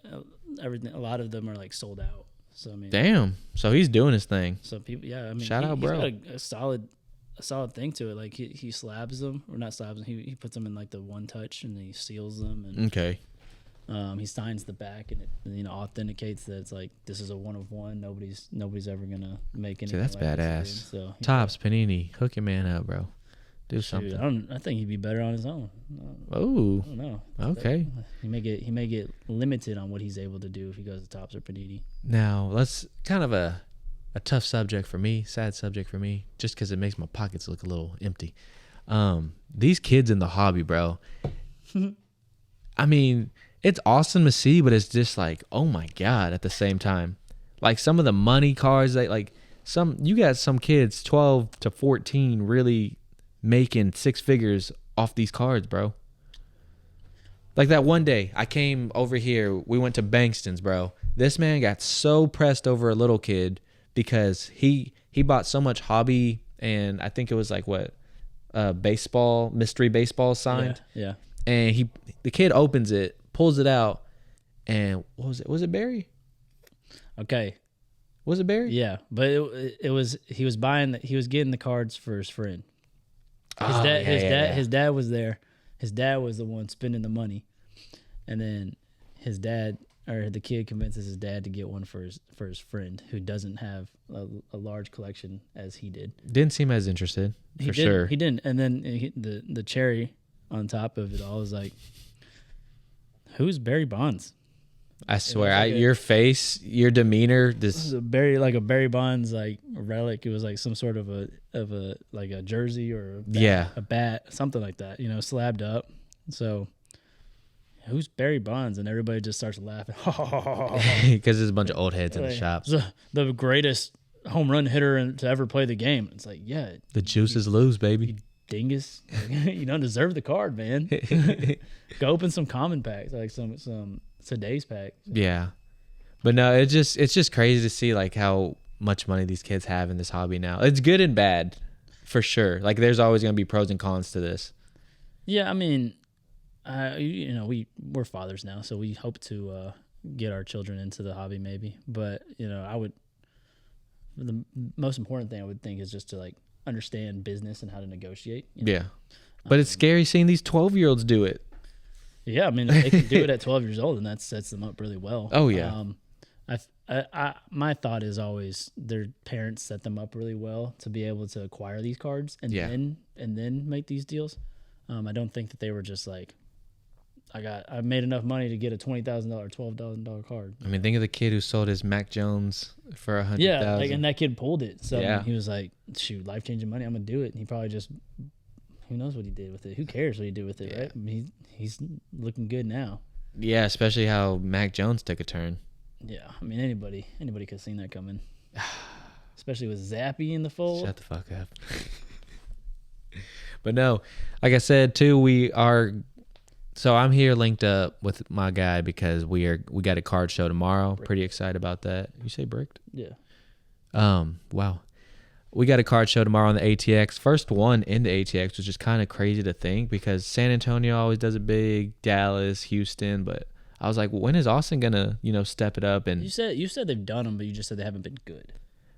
everything. A lot of them are like sold out. So I mean, damn. So he's doing his thing. So people, yeah. I mean, shout out, bro. He's got a solid thing to it. Like he slabs them, or not slabs them. He puts them in like the one touch, and he seals them. And okay. He signs the back, and it authenticates that it's like this is a one of one. Nobody's ever gonna make anything. That's like badass. this again. So Tops Panini, hook your man up, bro. Do something. I think he'd be better on his own. Oh, I don't know. Okay. He may get limited on what he's able to do if he goes to Tops or Panini. Now let's kind of a tough subject for me, sad subject for me, just because it makes my pockets look a little empty. These kids in the hobby, bro. I mean, it's awesome to see, but it's just like, oh my god, at the same time. Like some of the money cards that you got some kids 12 to 14 really making 6 figures off these cards, bro. Like that one day I came over here, we went to Bankston's, bro. This man got so pressed over a little kid because he bought so much hobby, and I think it was like baseball, mystery baseball signed. Yeah. And the kid opens it, pulls it out, and what was it? Was it Barry? Okay. Was it Barry? Yeah, but it was he was getting the cards for his friend. His dad was there. His dad was the one spending the money, and then the kid convinces his dad to get one for his friend who doesn't have a large collection as he did. Didn't seem as interested. Sure. He didn't. And then the cherry on top of it all is like, who's Barry Bonds? I swear, your face, your demeanor, this is a Barry Bonds like relic. It was like some sort of a like a jersey or a bat, something like that. Slabbed up. So, who's Barry Bonds? And everybody just starts laughing because there's a bunch of old heads in the shop. The greatest home run hitter to ever play the game. It's like, yeah, the juice is loose, baby. You dingus, you don't deserve the card, man. Go open some common packs, like some today's pack. Yeah, but no, it's just crazy to see like how much money these kids have in this hobby now. It's good and bad, for sure. Like there's always gonna be pros and cons to this. Yeah, I mean, we're fathers now, so we hope to get our children into the hobby, maybe. But the most important thing I would think is just to like understand business and how to negotiate. Yeah, but it's scary seeing these 12-year-olds do it. Yeah, I mean, they can do it at 12 years old, and that sets them up really well. Oh yeah. My thought is always their parents set them up really well to be able to acquire these cards and then make these deals. I don't think that they were just like, I made enough money to get a $20,000, $12,000 card. I mean, think of the kid who sold his Mac Jones for $100,000. Yeah, and that kid pulled it. So yeah. He was like, shoot, life-changing money, I'm gonna do it. And he probably just, who knows what he did with it? Who cares what he did with it, right? I mean, he's looking good now. Yeah, especially how Mac Jones took a turn. Yeah, I mean, anybody could have seen that coming. Especially with Zappy in the fold. Shut the fuck up. But no, like I said too, so I'm here linked up with my guy because we got a card show tomorrow. Bricked. Pretty excited about that. You say bricked? Yeah. Wow. We got a card show tomorrow on the ATX. First one in the ATX, which is kind of crazy to think because San Antonio always does it big, Dallas, Houston, but I was like, when is Austin gonna, step it up? And you said they've done them, but you just said they haven't been good.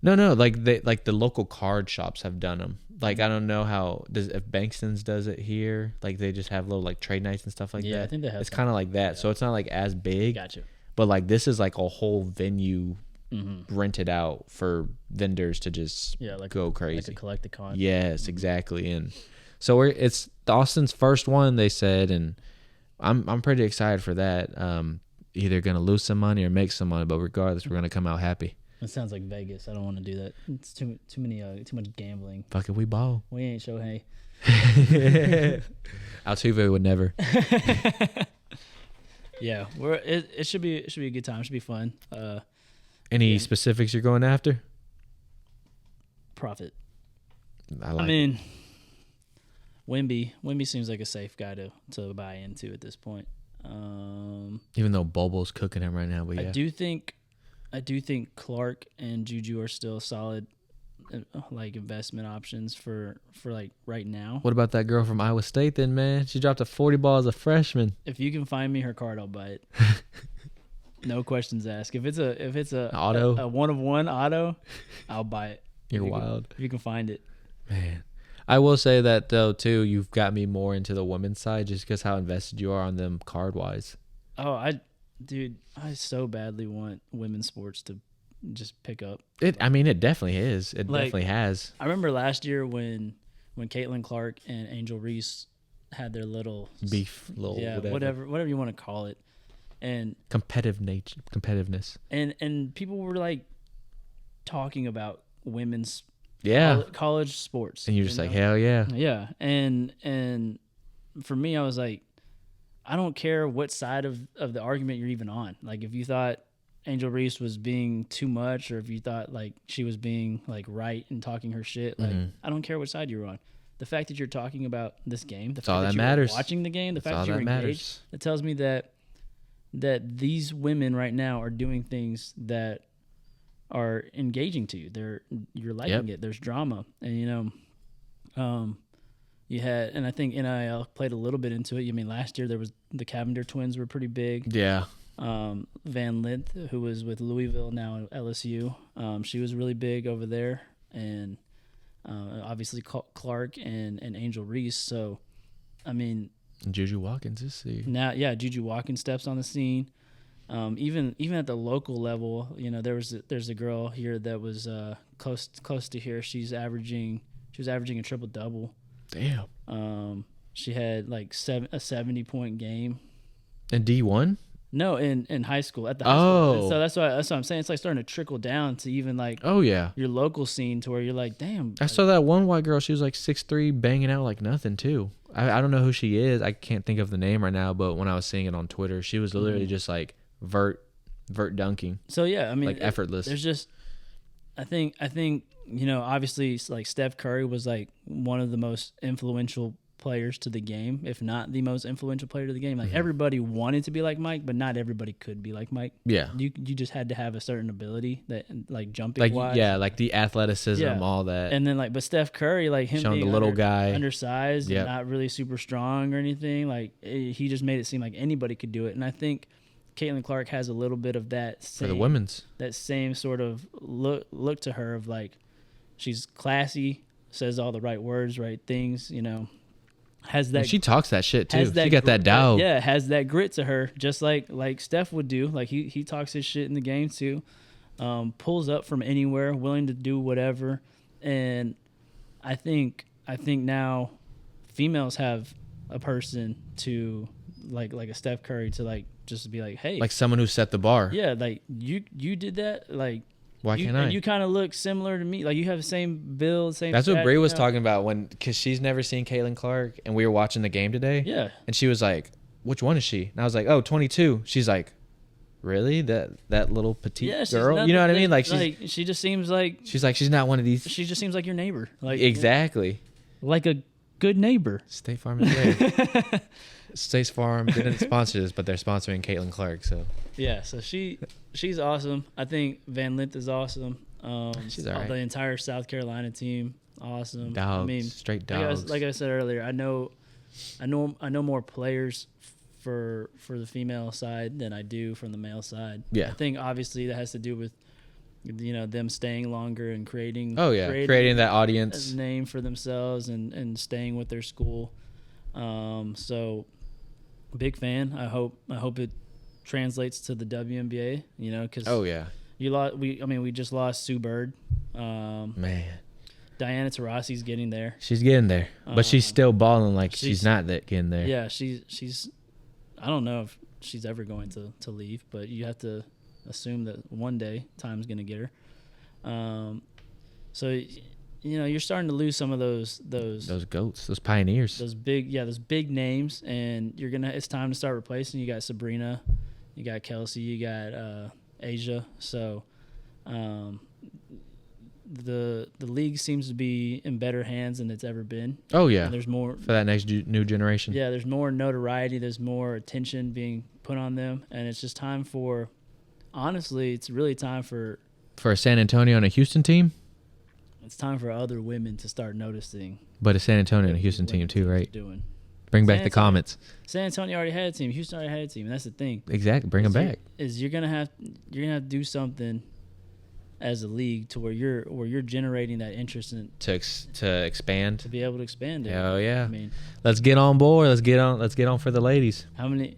No, like the local card shops have done them. Like I don't know if Bankston's does it here. Like they just have little like trade nights and stuff like that. Yeah, I think they have. It's kind of like that, so it's not like as big. Gotcha. But like this is like a whole venue rented out for vendors to just go crazy. Like a collecticon. Yes, exactly. And so it's Austin's first one, they said, and I'm pretty excited for that. Either gonna lose some money or make some money, but regardless, we're gonna come out happy. It sounds like Vegas. I don't want to do that. It's too much gambling. Fuck it, we ball. We ain't Shohei. Altuve would never. Yeah, it should be a good time. It should be fun. Any specifics you're going after? Profit. I mean, Wemby seems like a safe guy to buy into at this point. Even though Bobo's cooking him right now, but yeah. I do think Clark and Juju are still solid, like investment options for like right now. What about that girl from Iowa State then, man? She dropped a 40 ball as a freshman. If you can find me her card, I'll buy it. No questions asked. If it's a auto, a 1-of-1 auto, I'll buy it. You're wild. If you can find it, man. I will say that though too. You've got me more into the women's side just because how invested you are on them card wise. Oh, Dude, I so badly want women's sports to just pick up. It definitely is. It definitely has. I remember last year when Caitlin Clark and Angel Reese had their little beef, whatever you want to call it, and competitiveness, and people were like talking about women's college sports, and you're just like, hell yeah, and for me, I was like, I don't care what side of the argument you're even on. Like if you thought Angel Reese was being too much, or if you thought like she was being like right and talking her shit, like I don't care what side you're on. The fact that you're talking about this game, the fact that you're watching the game, the fact that you're engaged, it tells me that these women right now are doing things that are engaging to you. You're liking it. There's drama, and you had, and I think NIL played a little bit into it. I mean, last year there was the Cavender twins were pretty big. Yeah. Van Lith, who was with Louisville, now at LSU, she was really big over there, and obviously Clark and Angel Reese. So, I mean, Juju Watkins is the now, Juju Watkins steps on the scene. Even at the local level, there's a girl here that was close to here. She was averaging a triple double. Damn. She had like a 70-point game. In D1? No, in high school at the high school. So that's what I'm saying. It's like starting to trickle down to even like your local scene to where you're like, damn. I saw that one white girl. She was like 6'3", banging out like nothing too. I don't know who she is. I can't think of the name right now. But when I was seeing it on Twitter, she was literally just like vert dunking. So yeah, I mean, like effortless. There's just, I think obviously like Steph Curry was like one of the most influential players to the game, if not the most influential player to the game. Like everybody wanted to be like Mike, but not everybody could be like Mike. Yeah, you just had to have a certain ability that like jumping wise. Like the athleticism, all that. And then but Steph Curry, like him showing being the little guy, undersized, and not really super strong or anything. Like he just made it seem like anybody could do it. And I think Caitlin Clark has a little bit of that same, for the women's, that same sort of look to her of like she's classy, says all the right words, right things, has that. And she talks that shit too. She got that dog. Yeah, has that grit to her, just like Steph would do. Like he talks his shit in the game too. Pulls up from anywhere, willing to do whatever. And I think now females have a person to like a Steph Curry to like just be like, hey, like someone who set the bar. Yeah, like you did that, like. Why can't I? And you kind of look similar to me. Like, you have the same build, same. That's what Bree was talking about because she's never seen Caitlin Clark, and we were watching the game today. Yeah. And she was like, "Which one is she?" And I was like, "Oh, 22." She's like, "Really? That little petite girl?" You know what I mean? Like she just seems like she's not one of these. She just seems like your neighbor. Like exactly. Like a good neighbor. State Farm is there. State Farm didn't sponsor this, but they're sponsoring Caitlin Clark. So yeah, so she's awesome. I think Van Lith is awesome. She's all right. The entire South Carolina team, awesome. Dogs, I mean, straight dogs. Like I said earlier, I know more players for the female side than I do from the male side. Yeah, I think obviously that has to do them staying longer and creating. Creating that audience a name for themselves and staying with their school. So big fan. I hope it translates to the WNBA. Because we just lost Sue Bird. Man. Diana Taurasi's getting there. She's getting there, but she's still balling like she's not getting there. Yeah, she's. I don't know if she's ever going to leave, but you have to assume that one day time's going to get her. So you're starting to lose some of those goats, those pioneers, those big names, and it's time to start replacing. You got Sabrina, you got Kelsey, you got Asia. So the league seems to be in better hands than it's ever been. Oh yeah, and there's more for that next new generation. Yeah, there's more notoriety, there's more attention being put on them, and it's just time for. Honestly, it's really time for a San Antonio and a Houston team. It's time for other women to start noticing. But a San Antonio and a Houston team too, right? Bring back the Comets. San Antonio already had a team. Houston already had a team, and that's the thing. Exactly, bring them back. You're gonna have to do something as a league to where you're generating that interest in to expand, to be able to expand it. Oh yeah. I mean, let's get on board. Let's get on for the ladies. How many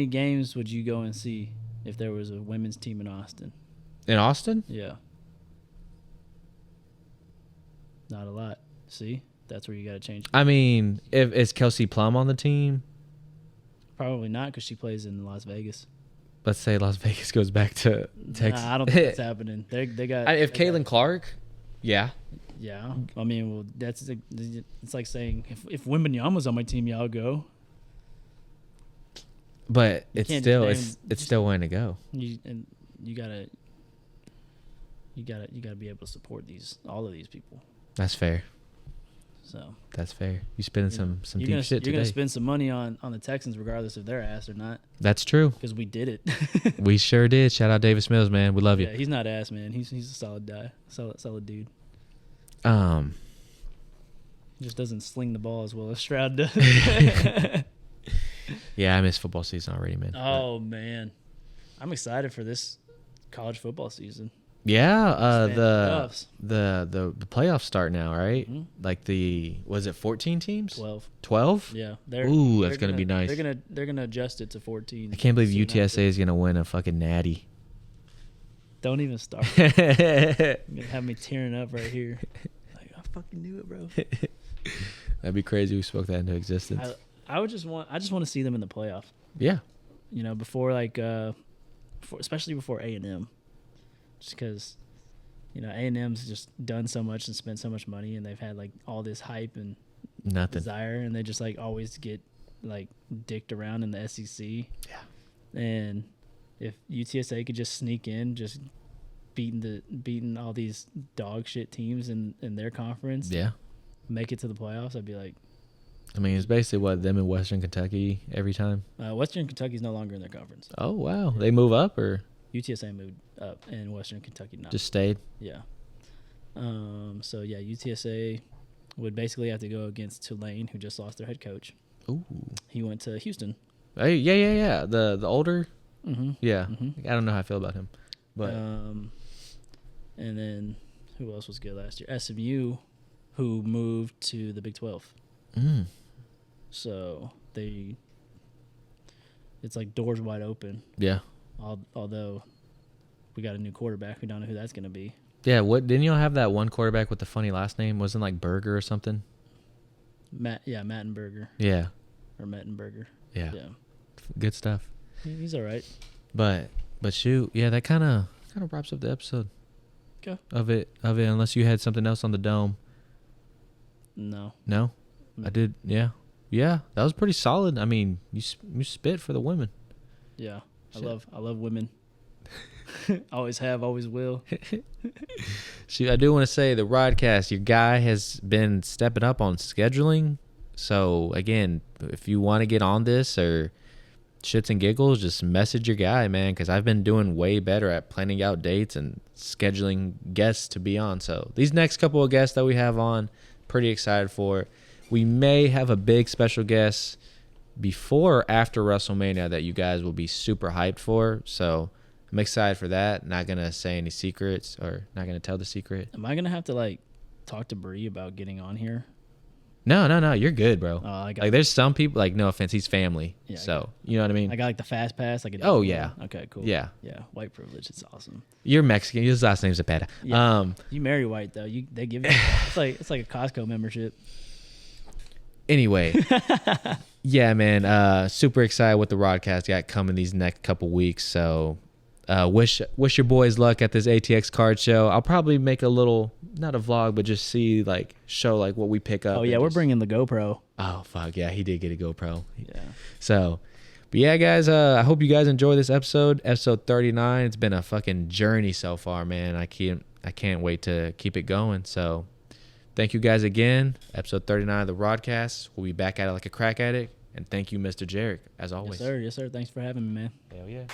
games would you go and see if there was a women's team in Austin? In Austin? Yeah. Not a lot. See? That's where you got to change. I mean, if is Kelsey Plum on the team? Probably not, because she plays in Las Vegas. Let's say Las Vegas goes back to Texas. Nah, I don't think that's happening. They got. If Caitlin Clark, yeah. Yeah. I mean, well, it's like saying if Wembanyama's on my team, yeah, I'll go. But it's still going to go. You gotta be able to support all of these people. That's fair. So that's fair. You spending some deep shit today. You're gonna spend some money on the Texans, regardless if they're ass or not. That's true. Because we did it. We sure did. Shout out Davis Mills, man. We love you. Yeah, he's not ass, man. He's a solid guy, solid dude. He just doesn't sling the ball as well as Stroud does. Yeah, I miss football season already, man. Oh man, I'm excited for this college football season. Yeah, the playoffs start now, right? Mm-hmm. Like was it 14 teams? 12. 12? Yeah. That's gonna be nice. They're gonna adjust it to 14. I can't believe UTSA is gonna win a fucking natty. Don't even start. You're gonna have me tearing up right here. Like, I fucking knew it, bro. That'd be crazy. We spoke that into existence. I just want to see them in the playoff. Yeah. Before especially before A&M. Just because, A&M's just done so much and spent so much money, and they've had like all this hype and desire, and they just like always get like dicked around in the SEC. Yeah. And if UTSA could just sneak in, just beating all these dog shit teams in their conference, yeah, make it to the playoffs, I'd be like. I mean, it's basically them in Western Kentucky every time. Western Kentucky's no longer in their conference. Oh wow, they move up or? UTSA moved up, and Western Kentucky not. Just stayed? Yeah. So, yeah, UTSA would basically have to go against Tulane, who just lost their head coach. Ooh. He went to Houston. Hey, yeah. The older? Mm-hmm. Yeah. Mm-hmm. I don't know how I feel about him. But and then who else was good last year? SMU, who moved to the Big 12. Mm. So, it's like doors wide open. Yeah. Although we got a new quarterback, we don't know who that's going to be. Yeah, didn't you have that one quarterback with the funny last name? Wasn't like Berger or something? Mattenberger. Yeah. Or Mettenberger. Yeah. Good stuff. He's all right. But shoot, yeah, that kind of wraps up the episode. Okay. Of it, unless you had something else on the dome. No. No? I did, yeah. Yeah, that was pretty solid. I mean, you spit for the women. Yeah. Shit. I love women. Always have, always will. Shoot, I do want to say the Rodcast, your guy has been stepping up on scheduling. So again, if you want to get on this or shits and giggles, just message your guy, man, because I've been doing way better at planning out dates and scheduling guests to be on. So these next couple of guests that we have on, pretty excited for. We may have a big special guest before or after WrestleMania that you guys will be super hyped for. So I'm excited for that. Not gonna say any secrets or not gonna tell the secret. Am I gonna have to like talk to Bree about getting on here? No. You're good, bro. Like there's some people like no offense, he's family. Yeah, so you know what I mean. I got like the fast pass. Like Oh yeah. Okay, cool. Yeah. Yeah. White privilege. It's awesome. You're Mexican. His last name's Zepeda. Yeah. You marry white though. They give you it's like a Costco membership. Anyway, yeah, man. Super excited what the broadcast got coming these next couple weeks. So, wish your boys luck at this ATX card show. I'll probably make a little, not a vlog, but just show like what we pick up. Oh yeah, we're bringing the GoPro. Oh fuck yeah, he did get a GoPro. Yeah. So, but yeah, guys. I hope you guys enjoy this episode 39. It's been a fucking journey so far, man. I can't wait to keep it going. So. Thank you guys again. Episode 39 of the broadcast. We'll be back at it like a crack addict. And thank you, Mr. Jarek, as always. Yes, sir. Yes, sir. Thanks for having me, man. Hell yeah.